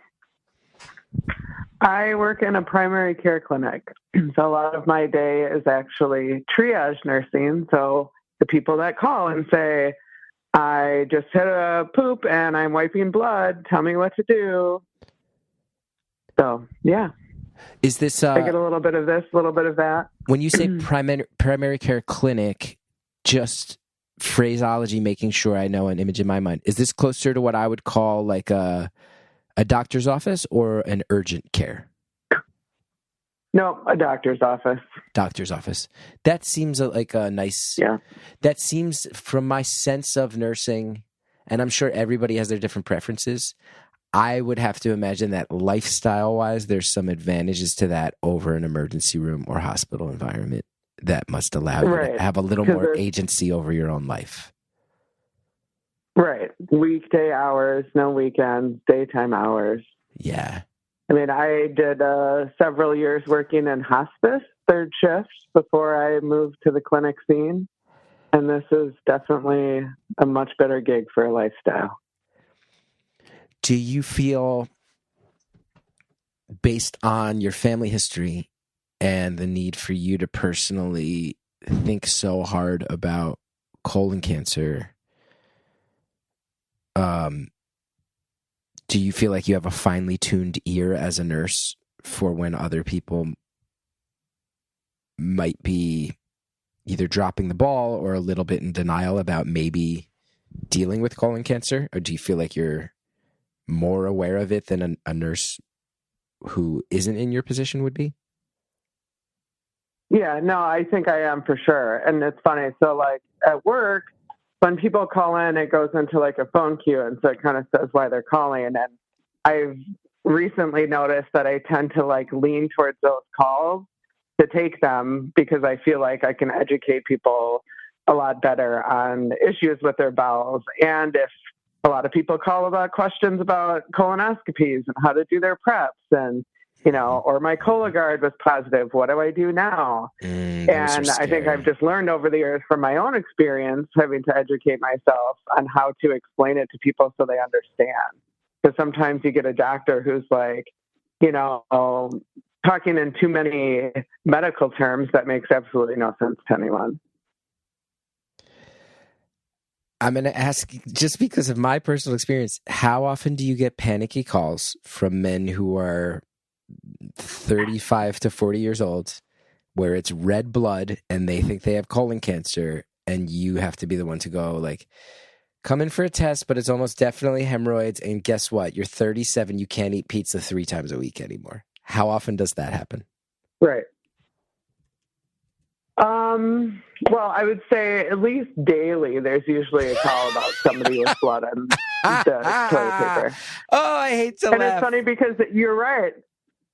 I work in a primary care clinic. So a lot of my day is actually triage nursing. So the people that call and say, I just had a poop and I'm wiping blood. Tell me what to do. So, yeah. Is this... I get a little bit of this, a little bit of that. When you say primary care clinic, just phraseology, making sure I know an image in my mind. Is this closer to what I would call like a doctor's office or an urgent care? No, a doctor's office. Doctor's office. That seems like a nice... Yeah. That seems, from my sense of nursing, and I'm sure everybody has their different preferences, I would have to imagine that lifestyle-wise, there's some advantages to that over an emergency room or hospital environment that must allow you to have a little more agency over your own life. Right. Weekday hours, no weekends, daytime hours. Yeah. I mean, I did several years working in hospice, third shift, before I moved to the clinic scene. And this is definitely a much better gig for a lifestyle. Do you feel, based on your family history and the need for you to personally think so hard about colon cancer, do you feel like you have a finely tuned ear as a nurse for when other people might be either dropping the ball or a little bit in denial about maybe dealing with colon cancer? Or do you feel like you're more aware of it than a nurse who isn't in your position would be? Yeah, no, I think I am for sure. And it's funny. So like at work, when people call in, it goes into like a phone queue. And so it kind of says why they're calling. And I've recently noticed that I tend to like lean towards those calls to take them because I feel like I can educate people a lot better on issues with their bowels. And if a lot of people call about questions about colonoscopies and how to do their preps and, or my Cologuard was positive, what do I do now? And I think I've just learned over the years from my own experience having to educate myself on how to explain it to people so they understand. Because sometimes you get a doctor who's like, talking in too many medical terms that makes absolutely no sense to anyone. I'm going to ask, just because of my personal experience, how often do you get panicky calls from men who are 35 to 40 years old where it's red blood and they think they have colon cancer and you have to be the one to go like, come in for a test, but it's almost definitely hemorrhoids. And guess what? You're 37. You can't eat pizza 3 times a week anymore. How often does that happen? Right. Well, I would say at least daily, there's usually a call about somebody with blood on the toilet paper. Oh, I hate to laugh. And it's funny because you're right.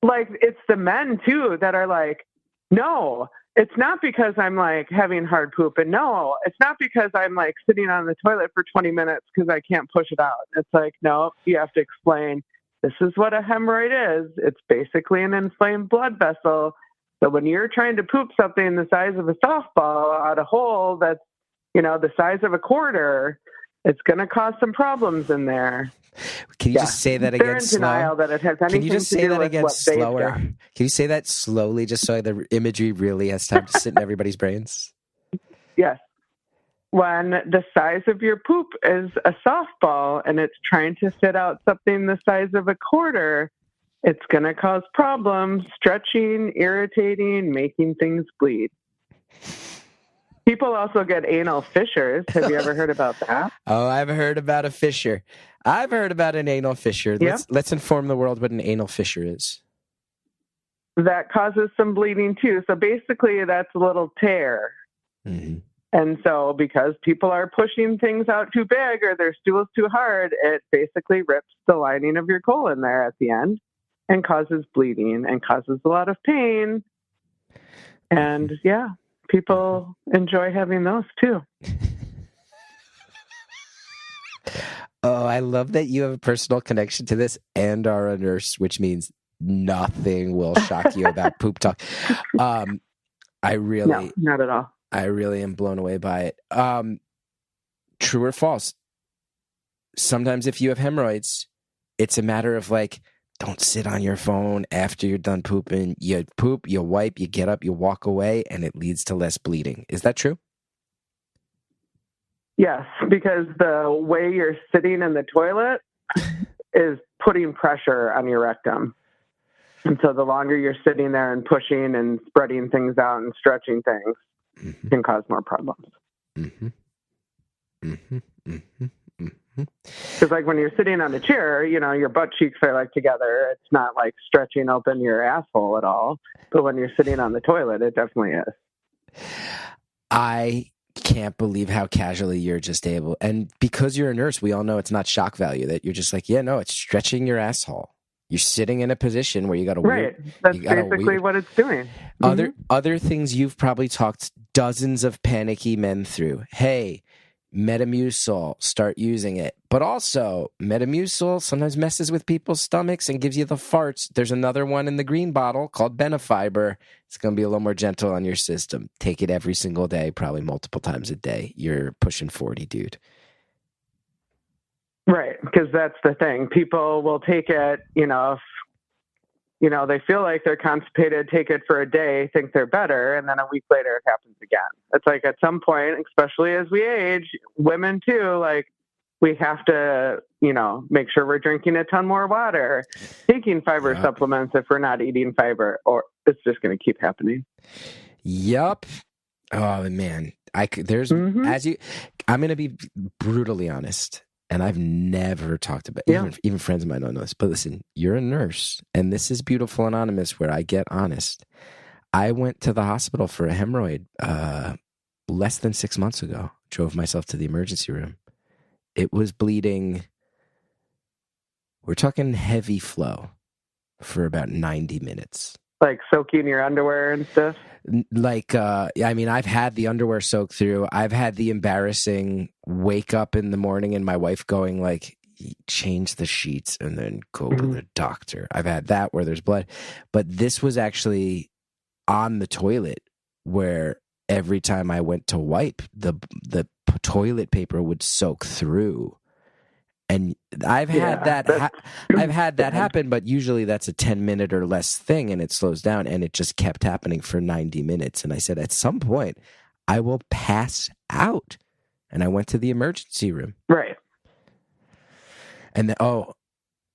Like, it's the men, too, that are like, no, it's not because I'm, like, having hard poop. And no, it's not because I'm, like, sitting on the toilet for 20 minutes because I can't push it out. It's like, no, you have to explain, this is what a hemorrhoid is. It's basically an inflamed blood vessel. So when you're trying to poop something the size of a softball out a hole that's, the size of a quarter, it's going to cause some problems in there. Can you just say that again? They're in denial that it has anything Can you just say that again slower? Can you say that slowly just so the imagery really has time to sit in everybody's brains? Yes. When the size of your poop is a softball and it's trying to fit out something the size of a quarter, it's going to cause problems, stretching, irritating, making things bleed. People also get anal fissures. Have you ever heard about that? Oh, I've heard about a fissure. I've heard about an anal fissure. Yep. Let's inform the world what an anal fissure is. That causes some bleeding too. So basically that's a little tear. Mm-hmm. And so because people are pushing things out too big or their stool's too hard, it basically rips the lining of your colon there at the end and causes bleeding and causes a lot of pain. And yeah, people enjoy having those too. Oh, I love that you have a personal connection to this and are a nurse, which means nothing will shock you about poop talk. No, not at all. I really am blown away by it. True or false? Sometimes if you have hemorrhoids, it's a matter of like, don't sit on your phone after you're done pooping. You poop, you wipe, you get up, you walk away, and it leads to less bleeding. Is that true? Yes, because the way you're sitting in the toilet is putting pressure on your rectum. And so the longer you're sitting there and pushing and spreading things out and stretching things, mm-hmm. can cause more problems. Mm-hmm. Mm-hmm. Mm-hmm. Mm-hmm. Because like when you're sitting on a chair, your butt cheeks are like together. It's not like stretching open your asshole at all. But when you're sitting on the toilet, it definitely is. I can't believe how casually you're just able. And because you're a nurse, we all know it's not shock value, that you're just like, yeah, no, it's stretching your asshole. You're sitting in a position where you got a right. That's basically what it's doing. Other things you've probably talked dozens of panicky men through. Hey, Metamucil, start using it. But also, Metamucil sometimes messes with people's stomachs and gives you the farts. There's another one in the green bottle called Benefiber. It's going to be a little more gentle on your system. Take it every single day, probably multiple times a day. You're pushing 40, dude. Right, because that's the thing. People will take it, if, they feel like they're constipated, take it for a day, think they're better, and then a week later it happens again. It's like at some point, especially as we age, women too, like we have to, make sure we're drinking a ton more water, taking fiber supplements if we're not eating fiber, or it's just going to keep happening. Yup. Oh man, I'm going to be brutally honest. And I've never talked about, even friends of mine don't know this, but listen, you're a nurse, and this is Beautiful Anonymous where I get honest. I went to the hospital for a hemorrhoid less than 6 months ago, drove myself to the emergency room. It was bleeding, we're talking heavy flow for about 90 minutes. Like soaking your underwear and stuff? I've had the underwear soaked through. I've had the embarrassing wake up in the morning and my wife going like, change the sheets and then go to the doctor. I've had that where there's blood. But this was actually on the toilet where every time I went to wipe, the toilet paper would soak through. And I've had that happen, but usually that's a 10-minute or less thing and it slows down, and it just kept happening for 90 minutes. And I said, at some point I will pass out. And I went to the emergency room. Right. And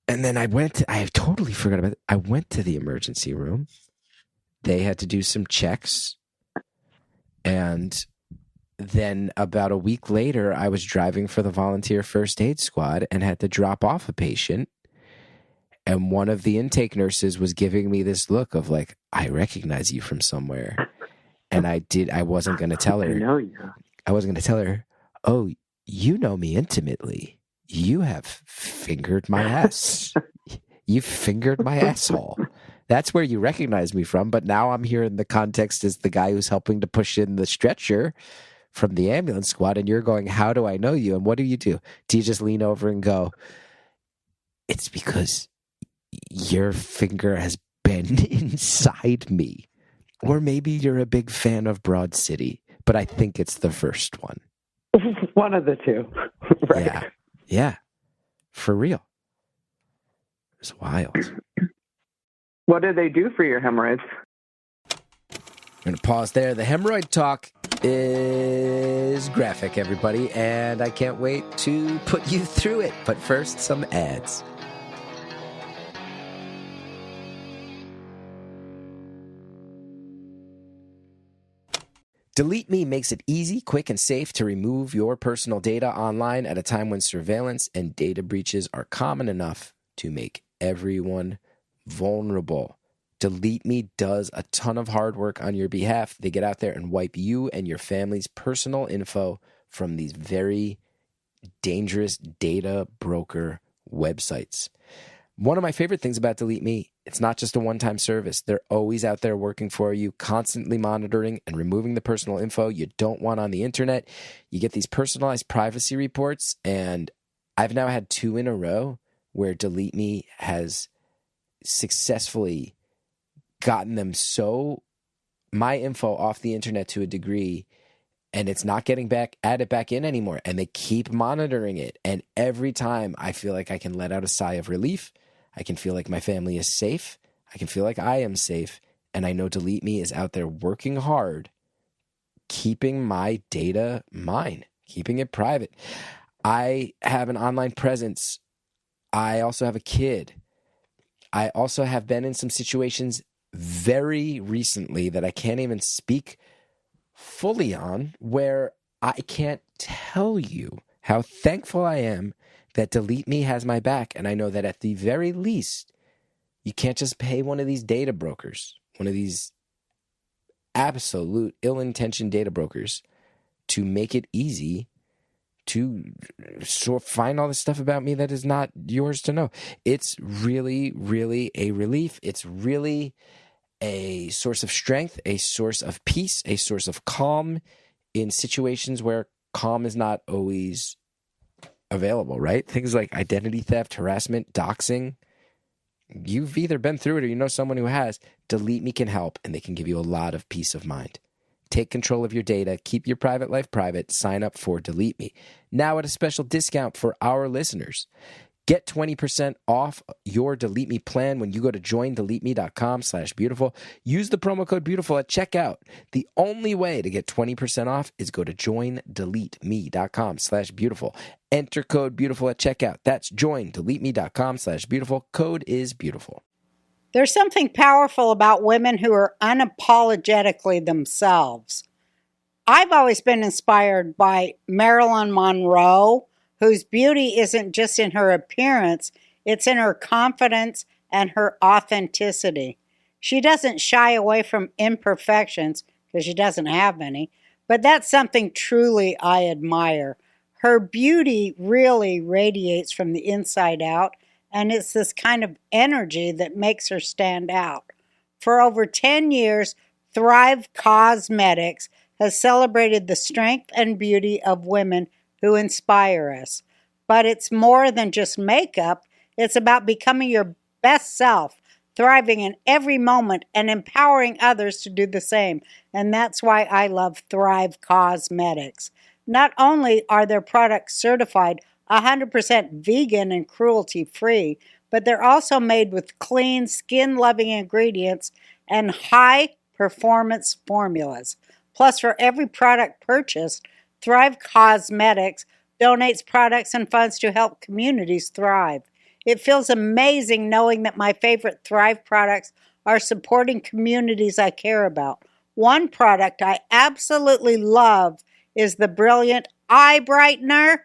then I totally forgot about it. I went to the emergency room. They had to do some checks. And then about a week later, I was driving for the volunteer first aid squad and had to drop off a patient. And one of the intake nurses was giving me this look of like, I recognize you from somewhere. And I wasn't going to tell her. I know you. I wasn't going to tell her, oh, you know me intimately. You have fingered my ass. You fingered my asshole. That's where you recognize me from. But now I'm here in the context as the guy who's helping to push in the stretcher from the ambulance squad, and you're going, how do I know you? And what do? Do you just lean over and go, it's because your finger has been inside me? Or maybe you're a big fan of Broad City, but I think it's the first one. One of the two. Right. Yeah. For real. It's wild. What did they do for your hemorrhoids? I'm going to pause there. The hemorrhoid talk is graphic, everybody, and I can't wait to put you through it. But first, some ads. Delete Me makes it easy, quick, and safe to remove your personal data online at a time when surveillance and data breaches are common enough to make everyone vulnerable. Delete Me does a ton of hard work on your behalf. They get out there and wipe you and your family's personal info from these very dangerous data broker websites. One of my favorite things about Delete Me, it's not just a one-time service. They're always out there working for you, constantly monitoring and removing the personal info you don't want on the internet. You get these personalized privacy reports, and I've now had 2 in a row where Delete Me has successfully gotten them my info off the internet to a degree, and it's not getting added back in anymore. And they keep monitoring it. And every time I feel like I can let out a sigh of relief. I can feel like my family is safe. I can feel like I am safe. And I know Delete Me is out there working hard, keeping my data mine, keeping it private. I have an online presence. I also have a kid. I also have been in some situations very recently that I can't even speak fully on, where I can't tell you how thankful I am that Delete Me has my back. And I know that at the very least, you can't just pay one of these data brokers, one of these absolute ill-intentioned data brokers, to make it easy to find all this stuff about me that is not yours to know. It's really, really a relief. It's really a source of strength, a source of peace, a source of calm in situations where calm is not always available, right? Things like identity theft, harassment, doxing. You've either been through it or you know someone who has. Delete Me can help, and they can give you a lot of peace of mind. Take control of your data. Keep your private life private. Sign up for Delete Me. Now at a special discount for our listeners. Get 20% off your Delete Me plan when you go to joindeleteme.com/beautiful. Use the promo code beautiful at checkout. The only way to get 20% off is go to joindeleteme.com/beautiful. Enter code beautiful at checkout. That's joindeleteme.com/beautiful. Code is beautiful. There's something powerful about women who are unapologetically themselves. I've always been inspired by Marilyn Monroe, whose beauty isn't just in her appearance, it's in her confidence and her authenticity. She doesn't shy away from imperfections, because she doesn't have any, but that's something truly I admire. Her beauty really radiates from the inside out, and it's this kind of energy that makes her stand out. For over 10 years, Thrive Cosmetics has celebrated the strength and beauty of women who inspire us. But it's more than just makeup. It's about becoming your best self, thriving in every moment, and empowering others to do the same. And that's why I love Thrive Cosmetics. Not only are their products certified 100% vegan and cruelty-free, but they're also made with clean, skin-loving ingredients and high-performance formulas. Plus, for every product purchased, Thrive Cosmetics donates products and funds to help communities thrive. It feels amazing knowing that my favorite Thrive products are supporting communities I care about. One product I absolutely love is the brilliant Eye Brightener.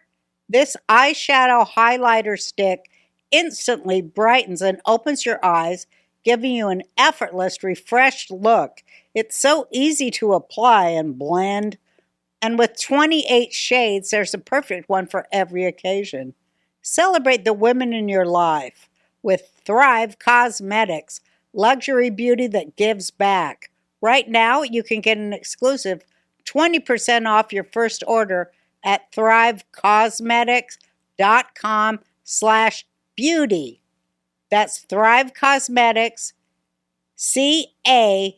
This eyeshadow highlighter stick instantly brightens and opens your eyes, giving you an effortless, refreshed look. It's so easy to apply and blend. And with 28 shades, there's a perfect one for every occasion. Celebrate the women in your life with Thrive Cosmetics, luxury beauty that gives back. Right now, you can get an exclusive 20% off your first order at thrivecosmetics.com/beauty. That's Thrive Cosmetics, CAUSE,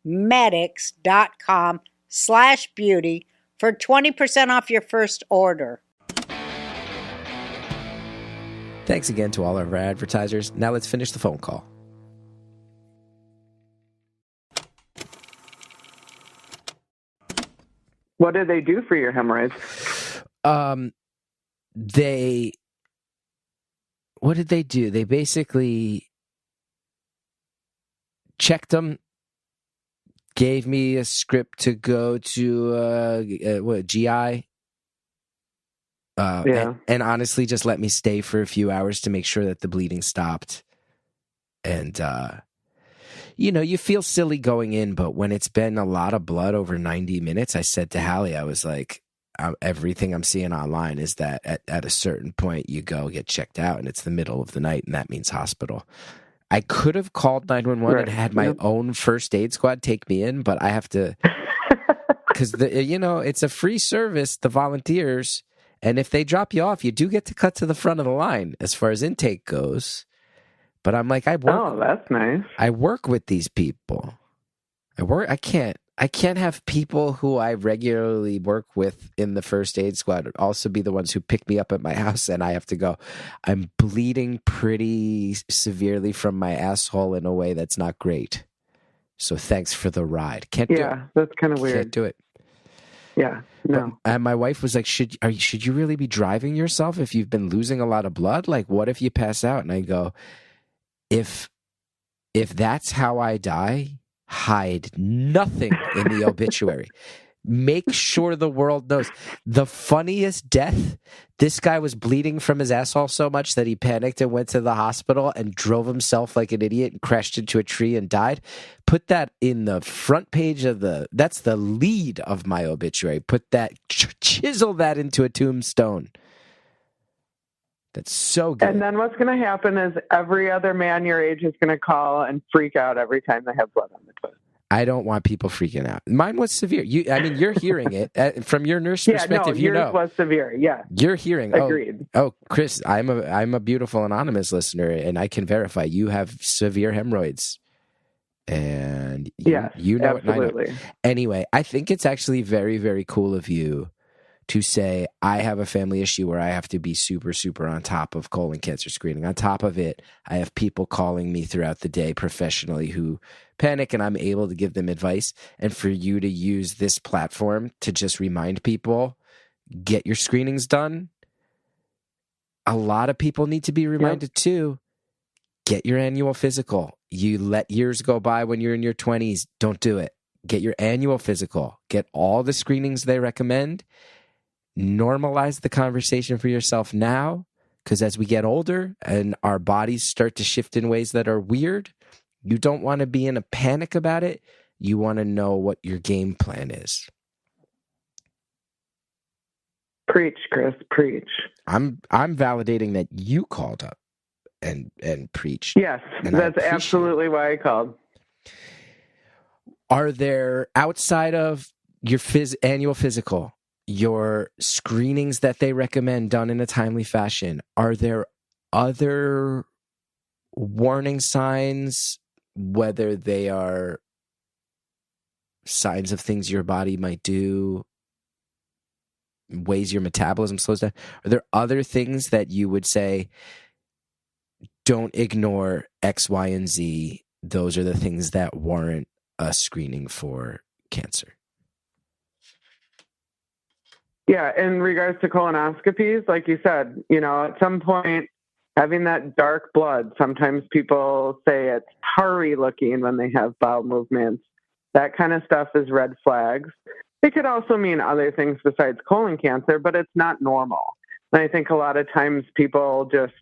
medics.com/beauty for 20% off your first order. Thanks again to all of our advertisers. Now let's finish the phone call. What do they do for your hemorrhoids? What did they do? They basically checked them, gave me a script to go to GI. And honestly just let me stay for a few hours to make sure that the bleeding stopped. And, you feel silly going in, but when it's been a lot of blood over 90 minutes, I said to Hallie, I was like, everything I'm seeing online is that at a certain point you go get checked out and it's the middle of the night and that means hospital. I could have called 911 and had my own first aid squad take me in, but I have to, because it's a free service, the volunteers, and if they drop you off, you do get to cut to the front of the line as far as intake goes. But I'm like, oh, that's nice. I work with these people. I can't have people who I regularly work with in the first aid squad also be the ones who pick me up at my house and I have to go. I'm bleeding pretty severely from my asshole in a way that's not great. So thanks for the ride. Can't do it. Yeah, that's kind of weird. Can't do it. Yeah, no. And my wife was like, should you really be driving yourself if you've been losing a lot of blood? Like, what if you pass out? And I go, if that's how I die, hide nothing in the obituary. Make sure the world knows. The funniest death, this guy was bleeding from his asshole so much that he panicked and went to the hospital and drove himself like an idiot and crashed into a tree and died. Put that in the front page of that's the lead of my obituary. Put that, chisel that into a tombstone. That's so good. And then what's going to happen is every other man your age is going to call and freak out every time they have blood on the toilet. I don't want people freaking out. Mine was severe. You're hearing it from your nurse perspective. Yours was severe. Yeah, you're hearing. Agreed. Oh, Chris, I'm a beautiful anonymous listener, and I can verify you have severe hemorrhoids. And Yes, you know it, and I know absolutely. it. Anyway, I think it's actually very, very cool of you to say, I have a family issue where I have to be super, super on top of colon cancer screening. On top of it, I have people calling me throughout the day professionally who panic, and I'm able to give them advice. And for you to use this platform to just remind people, get your screenings done. A lot of people need to be reminded too. Get your annual physical. You let years go by when you're in your 20s. Don't do it. Get your annual physical. Get all the screenings they recommend. Normalize the conversation for yourself now, because as we get older and our bodies start to shift in ways that are weird, you don't want to be in a panic about it. You want to know what your game plan is. Preach, Chris, preach. I'm validating that you called up and preached. Yes, and that's absolutely why I called. Are there, outside of your annual physical, your screenings that they recommend done in a timely fashion, are there other warning signs, whether they are signs of things your body might do, ways your metabolism slows down? Are there other things that you would say, don't ignore X, Y, and Z? Those are the things that warrant a screening for cancer. Yeah, in regards to colonoscopies, like you said, at some point, having that dark blood, sometimes people say it's tarry looking when they have bowel movements. That kind of stuff is red flags. It could also mean other things besides colon cancer, but it's not normal. And I think a lot of times people just,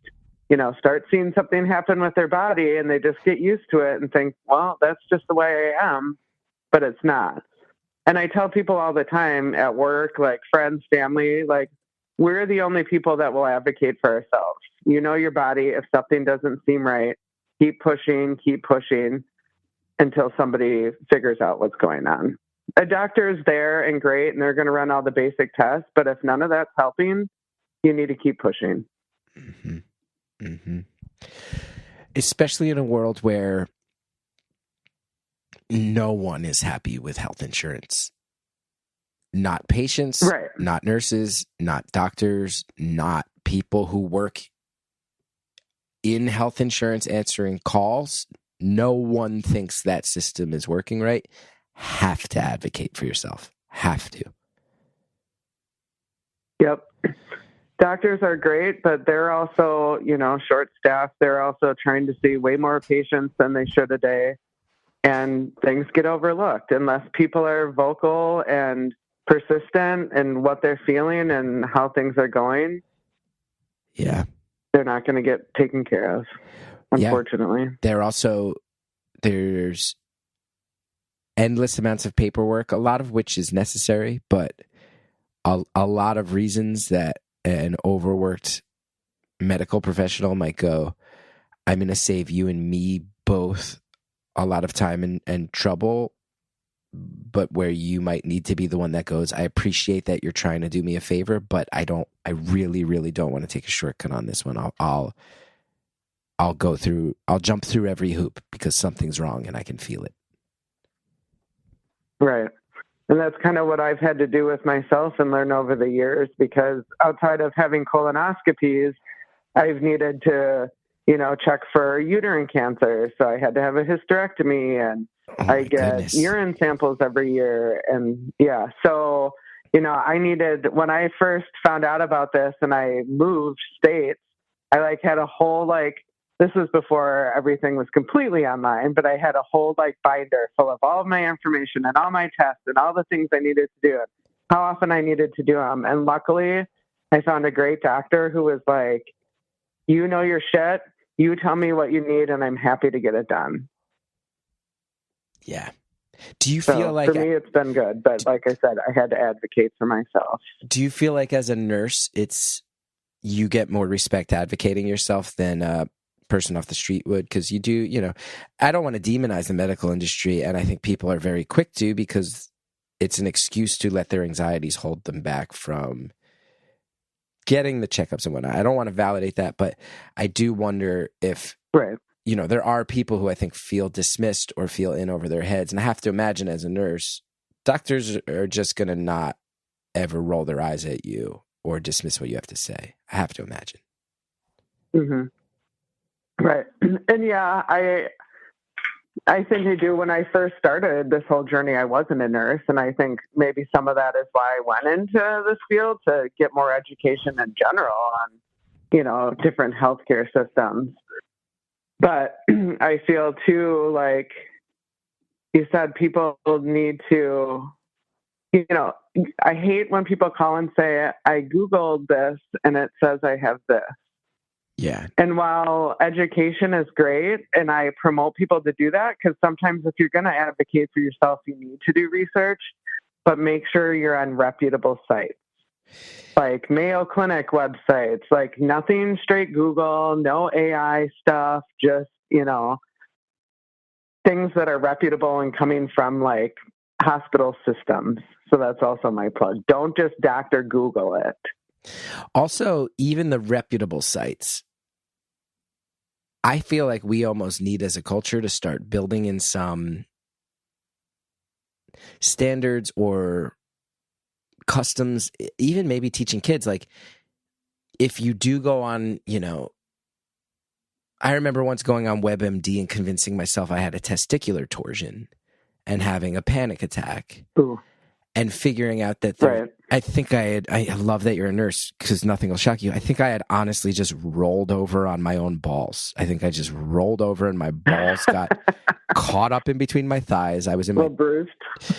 start seeing something happen with their body and they just get used to it and think, well, that's just the way I am, but it's not. And I tell people all the time at work, like friends, family, like we're the only people that will advocate for ourselves. You know your body. If something doesn't seem right, keep pushing until somebody figures out what's going on. A doctor is there and great, and they're going to run all the basic tests. But if none of that's helping, you need to keep pushing. Mm-hmm. Mm-hmm. Especially in a world where no one is happy with health insurance. Not patients, right. Not nurses, not doctors, not people who work in health insurance answering calls. No one thinks that system is working right. Have to advocate for yourself. Have to. Yep. Doctors are great, but they're also, short-staffed. They're also trying to see way more patients than they should a day. And things get overlooked unless people are vocal and persistent in what they're feeling and how things are going. Yeah. They're not going to get taken care of, unfortunately. Yeah. There's endless amounts of paperwork, a lot of which is necessary, but a lot of reasons that an overworked medical professional might go, I'm going to save you and me both a lot of time and trouble, but where you might need to be the one that goes, I appreciate that you're trying to do me a favor, but I really, really don't want to take a shortcut on this one. I'll jump through every hoop because something's wrong and I can feel it. Right. And that's kind of what I've had to do with myself and learn over the years, because outside of having colonoscopies, I've needed to, check for uterine cancer. So I had to have a hysterectomy, and I get urine samples every year. And so, I needed, when I first found out about this and I moved states, I had a whole, this was before everything was completely online, but I had a whole binder full of all of my information and all my tests and all the things I needed to do, how often I needed to do them. And luckily I found a great doctor who was like, you know your shit, you tell me what you need and I'm happy to get it done. Yeah. Do you feel like, for me, it's been good, but like I said, I had to advocate for myself. Do you feel like as a nurse, you get more respect advocating yourself than person off the street would? Because you do, I don't want to demonize the medical industry, and I think people are very quick to, because it's an excuse to let their anxieties hold them back from getting the checkups and whatnot. I don't want to validate that, but I do wonder if there are people who I think feel dismissed or feel in over their heads. And I have to imagine as a nurse, doctors are just going to not ever roll their eyes at you or dismiss what you have to say. I have to imagine. Mm-hmm. Right. And yeah, I think I do. When I first started this whole journey, I wasn't a nurse. And I think maybe some of that is why I went into this field, to get more education in general on, different healthcare systems. But I feel too, like you said, people need to, I hate when people call and say, I Googled this and it says I have this. Yeah. And while education is great, and I promote people to do that, because sometimes if you're going to advocate for yourself, you need to do research, but make sure you're on reputable sites. Like Mayo Clinic websites, like nothing straight Google, no AI stuff, just, things that are reputable and coming from like hospital systems. So that's also my plug. Don't just Dr. Google it. Also, even the reputable sites, I feel like we almost need as a culture to start building in some standards or customs, even maybe teaching kids, like if you do go on, I remember once going on WebMD and convincing myself I had a testicular torsion and having a panic attack. Ooh. And figuring out that right. I love that you're a nurse because nothing will shock you. I think I had honestly just rolled over on my own balls. I think I just rolled over and my balls got caught up in between my thighs. I was in bruised.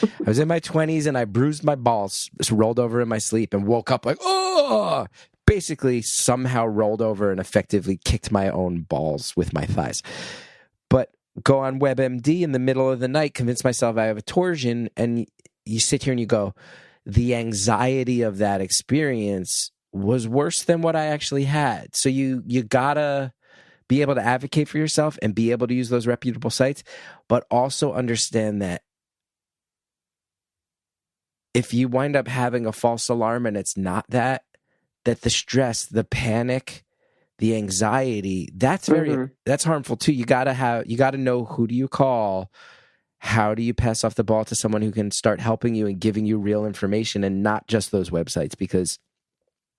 I was in my 20s and I bruised my balls, just rolled over in my sleep and woke up like, oh, basically somehow rolled over and effectively kicked my own balls with my thighs. But go on WebMD in the middle of the night, convince myself I have a torsion, and you sit here and you go, the anxiety of that experience was worse than what I actually had. So you gotta be able to advocate for yourself and be able to use those reputable sites, but also understand that if you wind up having a false alarm and it's not that the stress, the panic, the anxiety, that's that's harmful too. You gotta know, who do you call? How do you pass off the ball to someone who can start helping you and giving you real information, and not just those websites, because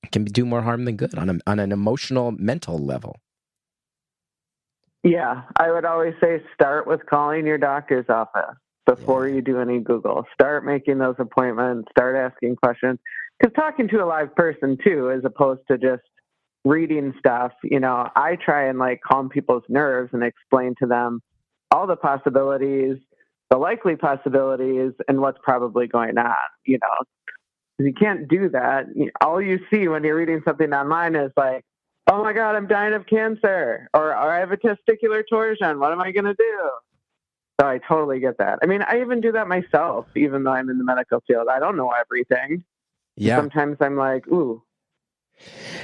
it can do more harm than good on an emotional, mental level. Yeah, I would always say start with calling your doctor's office before you do any Google. Start making those appointments, start asking questions, because talking to a live person too, as opposed to just reading stuff, I try and like calm people's nerves and explain to them all the possibilities, the likely possibilities, and what's probably going on. You can't do that. All you see when you're reading something online is like, oh my God, I'm dying of cancer, or I have a testicular torsion. What am I going to do? So I totally get that. I mean, I even do that myself, even though I'm in the medical field. I don't know everything. Yeah. Sometimes I'm like, ooh.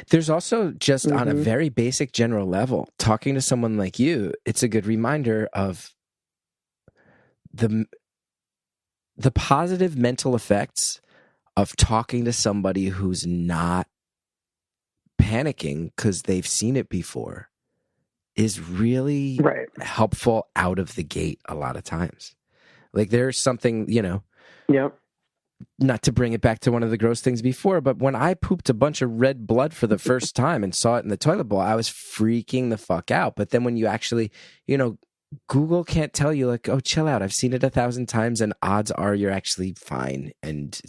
There's also just on a very basic general level, talking to someone like you, it's a good reminder of the positive mental effects of talking to somebody who's not panicking because they've seen it before is really helpful out of the gate a lot of times. Like there's something, Yep. Not to bring it back to one of the gross things before, but when I pooped a bunch of red blood for the first time and saw it in the toilet bowl, I was freaking the fuck out. But then when you actually, Google can't tell you like, oh, chill out. I've seen it 1,000 times and odds are you're actually fine and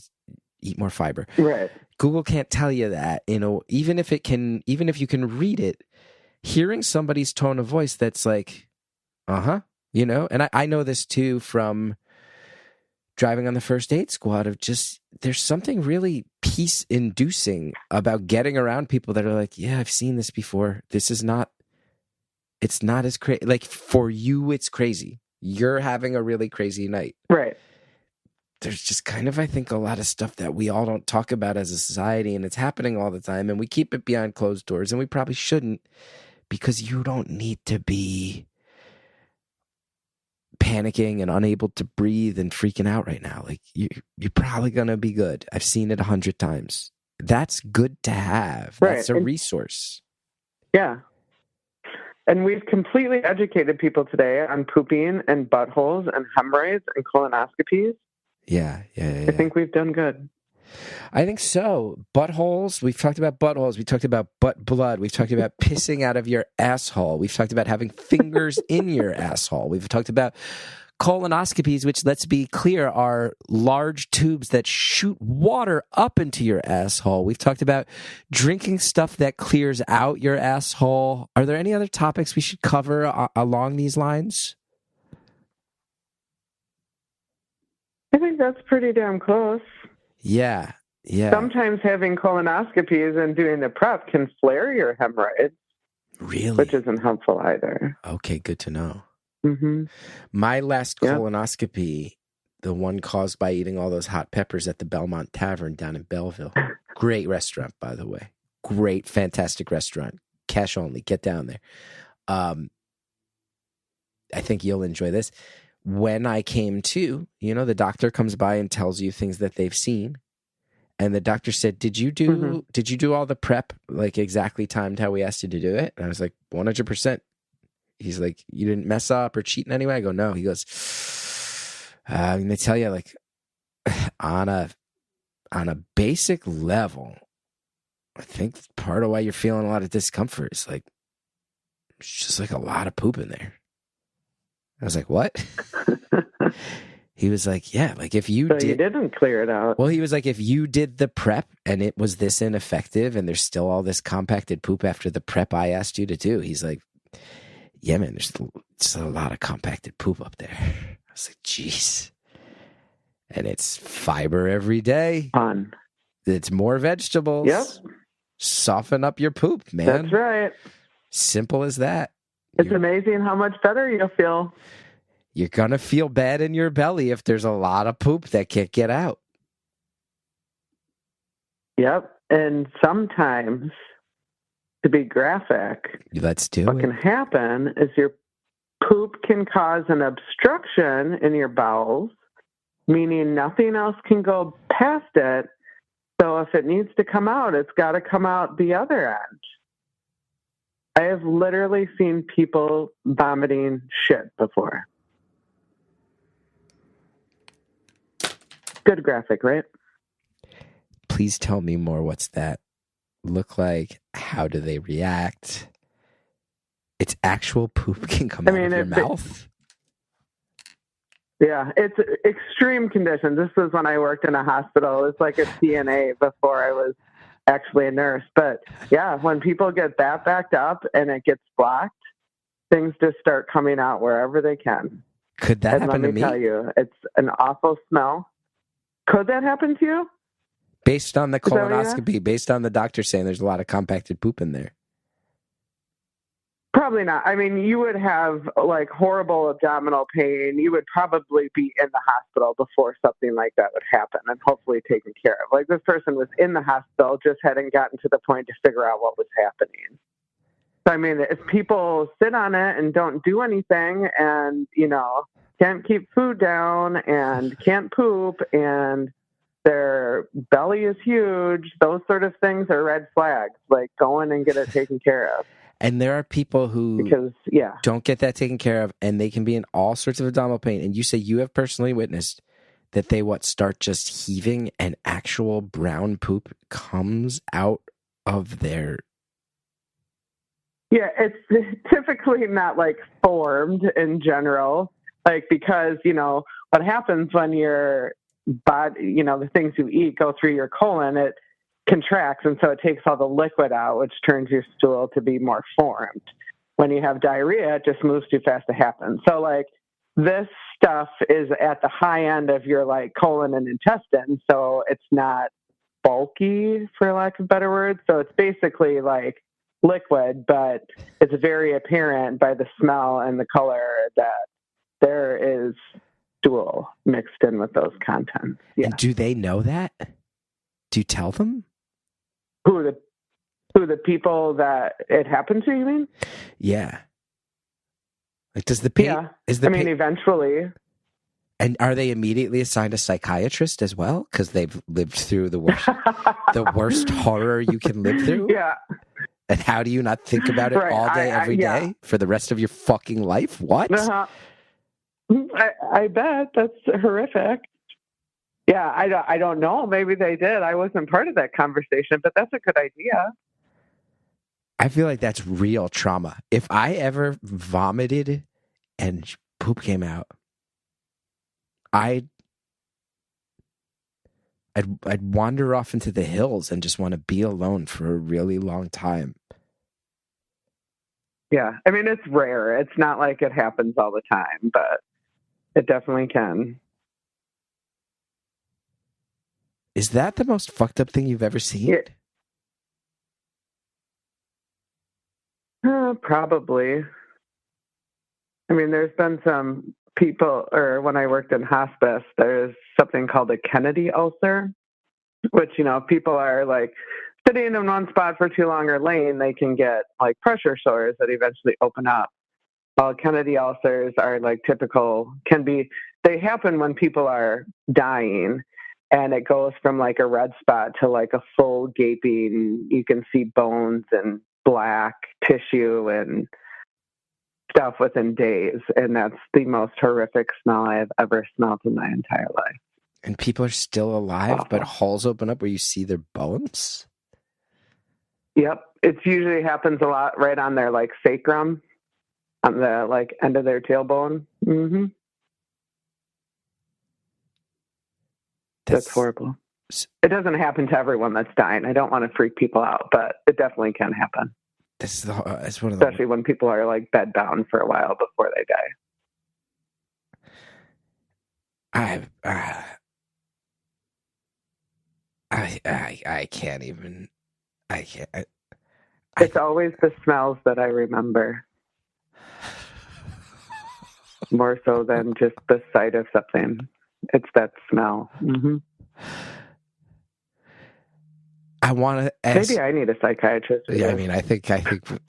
eat more fiber. Right. Google can't tell you that, even if you can read it, hearing somebody's tone of voice that's like, and I know this too from driving on the first aid squad of just, there's something really peace inducing about getting around people that are like, yeah, I've seen this before. It's not as crazy. Like for you, it's crazy. You're having a really crazy night. Right. There's just kind of, I think, a lot of stuff that we all don't talk about as a society, and it's happening all the time, and we keep it behind closed doors, and we probably shouldn't, because you don't need to be panicking and unable to breathe and freaking out right now. Like you're probably going to be good. I've seen it 100 times. That's good to have. Right. That's a resource. Yeah. And we've completely educated people today on pooping and buttholes and hemorrhoids and colonoscopies. Yeah. I think we've done good. I think so. Buttholes. We've talked about buttholes. We talked about butt blood. We've talked about pissing out of your asshole. We've talked about having fingers in your asshole. We've talked about colonoscopies, which, let's be clear, are large tubes that shoot water up into your asshole. We've talked about drinking stuff that clears out your asshole. Are there any other topics we should cover along these lines? I think that's pretty damn close. Yeah. Sometimes having colonoscopies and doing the prep can flare your hemorrhoids. Really? Which isn't helpful either. Okay, good to know. Mm-hmm. My last colonoscopy, the one caused by eating all those hot peppers at the Belmont Tavern down in Belleville. Great restaurant, by the way. Great, fantastic restaurant. Cash only. Get down there. I think you'll enjoy this. When I came to, the doctor comes by and tells you things that they've seen. And the doctor said, did you do all the prep, like exactly timed how we asked you to do it? And I was like, 100%. He's like, you didn't mess up or cheat in any way? I go, no. He goes, they tell you, like, on a basic level, I think part of why you're feeling a lot of discomfort is like, it's just like a lot of poop in there. I was like, what? He was like, yeah, like if you you didn't clear it out. Well, he was like, if you did the prep and it was this ineffective and there's still all this compacted poop after the prep I asked you to do, he's like, yeah, man, there's just a lot of compacted poop up there. I was like, jeez. And it's fiber every day. Fun. It's more vegetables. Yep. Soften up your poop, man. That's right. Simple as that. It's amazing how much better you'll feel. You're going to feel bad in your belly if there's a lot of poop that can't get out. Yep. And sometimes, to be graphic, let's do what it. can happen is your poop can cause an obstruction in your bowels, meaning nothing else can go past it. So if it needs to come out, it's got to come out the other end. I have literally seen people vomiting shit before. Good graphic, right? Please tell me more. What's that look like? How do they react? It's actual poop can come out of your mouth? Yeah, it's extreme conditions. This was when I worked in a hospital. It's like a CNA before I was actually a nurse. But yeah, when people get that backed up and it gets blocked, things just start coming out wherever they can. Could that happen to me? Let me tell you, it's an awful smell. Could that happen to you? Based on the colonoscopy, based on the doctor saying there's a lot of compacted poop in there. Probably not. I mean, you would have like horrible abdominal pain. You would probably be in the hospital before something like that would happen and hopefully taken care of. Like this person was in the hospital, just hadn't gotten to the point to figure out what was happening. So, I mean, if people sit on it and don't do anything and, can't keep food down and can't poop and their belly is huge, those sort of things are red flags. Like, go in and get it taken care of. And there are people who don't get that taken care of, and they can be in all sorts of abdominal pain. And you say you have personally witnessed that they start just heaving and actual brown poop comes out of their... Yeah, it's typically not like formed in general, like because, what happens when your body, the things you eat go through your colon, it contracts, and so it takes all the liquid out, which turns your stool to be more formed. When you have diarrhea, it just moves too fast to happen. So like this stuff is at the high end of your like colon and intestine, so it's not bulky, for lack of better words. So it's basically like liquid, but it's very apparent by the smell and the color that there is stool mixed in with those contents. Yeah. And do they know that? Do you tell them? Who the people that it happened to, you mean? Yeah. Like, does the pain... eventually. And are they immediately assigned a psychiatrist as well? Because they've lived through the worst, the worst horror you can live through? Yeah. And how do you not think about it Right. all day, every day Yeah. for the rest of your fucking life? What? Uh-huh. I bet that's horrific. Yeah, I don't know. Maybe they did. I wasn't part of that conversation, but that's a good idea. I feel like that's real trauma. If I ever vomited and poop came out, I'd wander off into the hills and just want to be alone for a really long time. Yeah. I mean, it's rare. It's not like it happens all the time, but it definitely can. Is that the most fucked up thing you've ever seen? Yeah. Probably. I mean, there's been some people, or when I worked in hospice, there's something called a Kennedy ulcer, which, people are like sitting in one spot for too long or laying, they can get like pressure sores that eventually open up. Well, Kennedy ulcers are like they happen when people are dying, and it goes from like a red spot to like a full gaping, you can see bones and black tissue and stuff within days. And that's the most horrific smell I've ever smelled in my entire life. And people are still alive, but holes open up where you see their bones? Yep. It usually happens a lot right on their like sacrum, on the like end of their tailbone. Mm-hmm. That's horrible. It doesn't happen to everyone that's dying. I don't want to freak people out, but it definitely can happen. It's one of especially when people are like bed bound for a while before they die. I can't even. I can't. It's always the smells that I remember, more so than just the sight of something. It's that smell. Mm-hmm. I want to ask. Maybe I need a psychiatrist. Yeah, I mean, I think.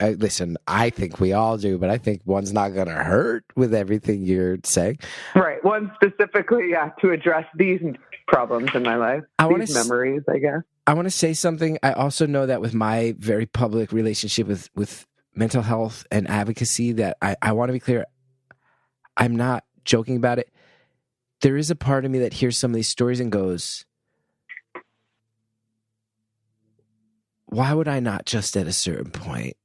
Listen, I think we all do, but I think one's not going to hurt with everything you're saying. Right, one specifically, to address these problems in my life, these memories, I guess. I want to say something. I also know that with my very public relationship with mental health and advocacy, that I want to be clear. I'm not joking about it. There is a part of me that hears some of these stories and goes, why would I not just at a certain point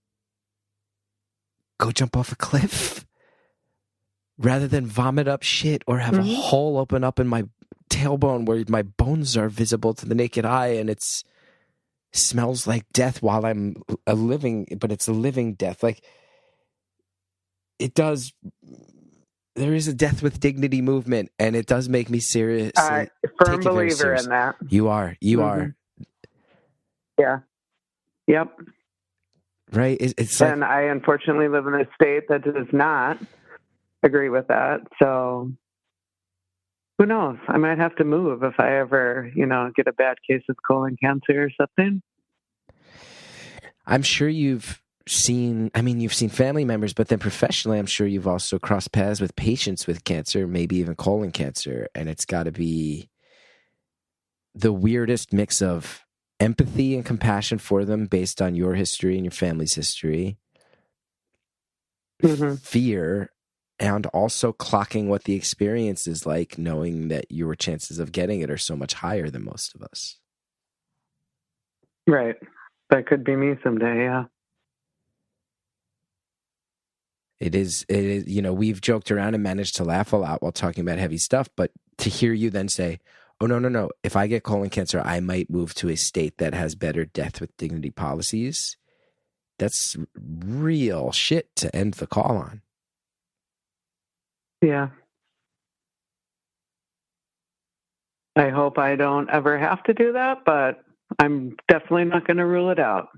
go jump off a cliff rather than vomit up shit or have a hole open up in my tailbone where my bones are visible to the naked eye and it smells like death while I'm but it's a living death. Like it does. There is a death with dignity movement, and it does make me serious. Firm believer in that. You are. Yeah. Yep. Right. It's and I unfortunately live in a state that does not agree with that. So who knows? I might have to move if I ever, get a bad case of colon cancer or something. I'm sure you've seen family members, but then professionally, I'm sure you've also crossed paths with patients with cancer, maybe even colon cancer. And it's got to be the weirdest mix of empathy and compassion for them based on your history and your family's history, fear, and also clocking what the experience is like, knowing that your chances of getting it are so much higher than most of us. Right. That could be me someday, yeah. It is, we've joked around and managed to laugh a lot while talking about heavy stuff, but to hear you then say, oh, no, if I get colon cancer, I might move to a state that has better death with dignity policies. That's real shit to end the call on. Yeah. I hope I don't ever have to do that, but I'm definitely not going to rule it out.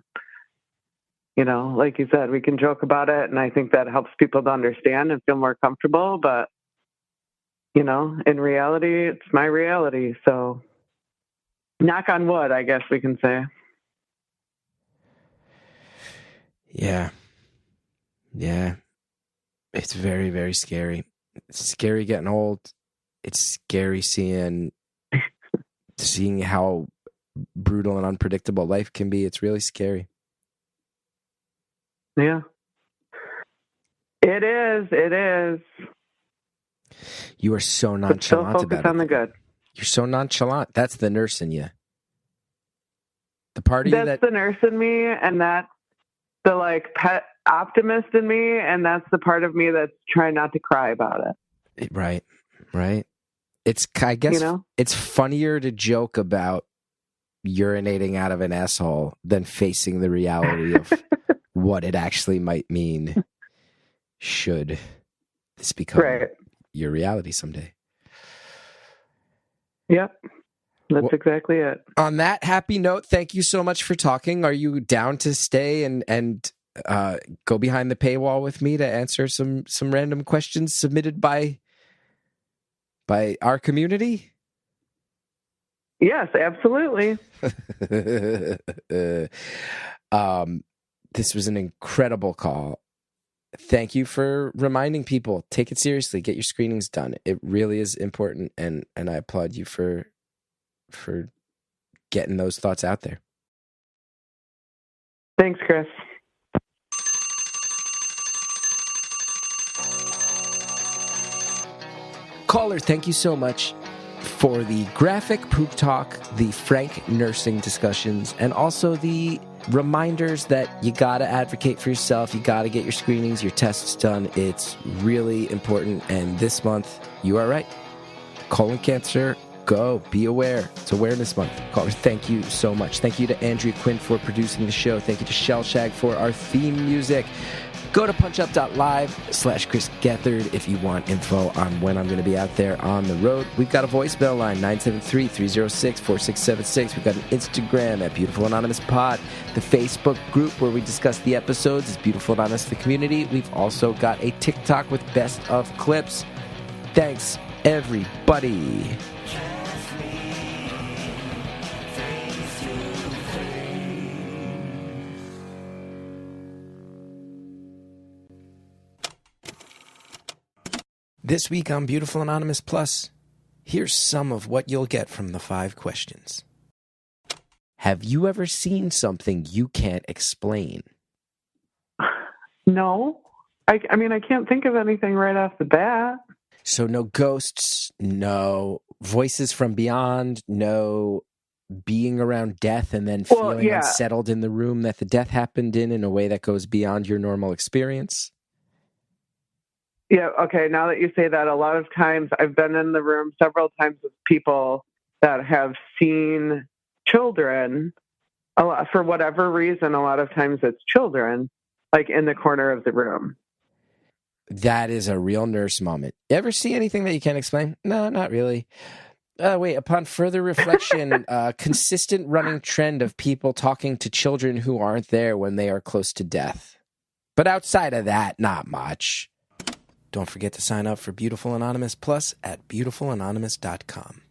Like you said, we can joke about it, and I think that helps people to understand and feel more comfortable, but in reality, it's my reality. So knock on wood, I guess we can say. Yeah. Yeah. It's very, very scary. It's scary getting old. It's scary seeing how brutal and unpredictable life can be. It's really scary. Yeah. It is. It is. You are so But still nonchalant focus about on it. the good. You're so nonchalant. That's the nurse in you. The part of you That's that the nurse in me, and that's the like pet optimist in me, and that's the part of me that's trying not to cry about it. right. It's, I guess, You know? it's funnier to joke about urinating out of an asshole than facing the reality of what it actually might mean should this become Right. your reality someday. Yep. That's Well, exactly it. on that happy note, thank you so much for talking. Are you down to stay and go behind the paywall with me to answer some random questions submitted by our community? Yes, absolutely. This was an incredible call. Thank you for reminding people, take it seriously, get your screenings done. It really is important, and I applaud you for getting those thoughts out there. Thanks, Chris. Caller, thank you so much for the graphic poop talk, the frank nursing discussions, and also the reminders that you got to advocate for yourself. You got to get your screenings, your tests done. It's really important. And this month, you are right. Colon cancer, go. Be aware. It's Awareness Month. Caller, thank you so much. Thank you to Andrea Quinn for producing the show. Thank you to Shellshag for our theme music. Go to punchup.live/Chris Gethard if you want info on when I'm going to be out there on the road. We've got a voicemail line, 973-306-4676. We've got an Instagram at Beautiful Anonymous Pod. The Facebook group where we discuss the episodes is Beautiful Anonymous, the community. We've also got a TikTok with best of clips. Thanks, everybody. This week on Beautiful Anonymous Plus, here's some of what you'll get from the 5 questions. Have you ever seen something you can't explain? No. I mean, I can't think of anything right off the bat. So no ghosts, no voices from beyond, no being around death and then feeling unsettled in the room that the death happened in a way that goes beyond your normal experience? Yeah, okay, now that you say that, a lot of times I've been in the room several times with people that have seen children, for whatever reason, a lot of times it's children, like in the corner of the room. That is a real nurse moment. You ever see anything that you can't explain? No, not really. Wait, upon further reflection, consistent running trend of people talking to children who aren't there when they are close to death. But outside of that, not much. Don't forget to sign up for Beautiful Anonymous Plus at beautifulanonymous.com.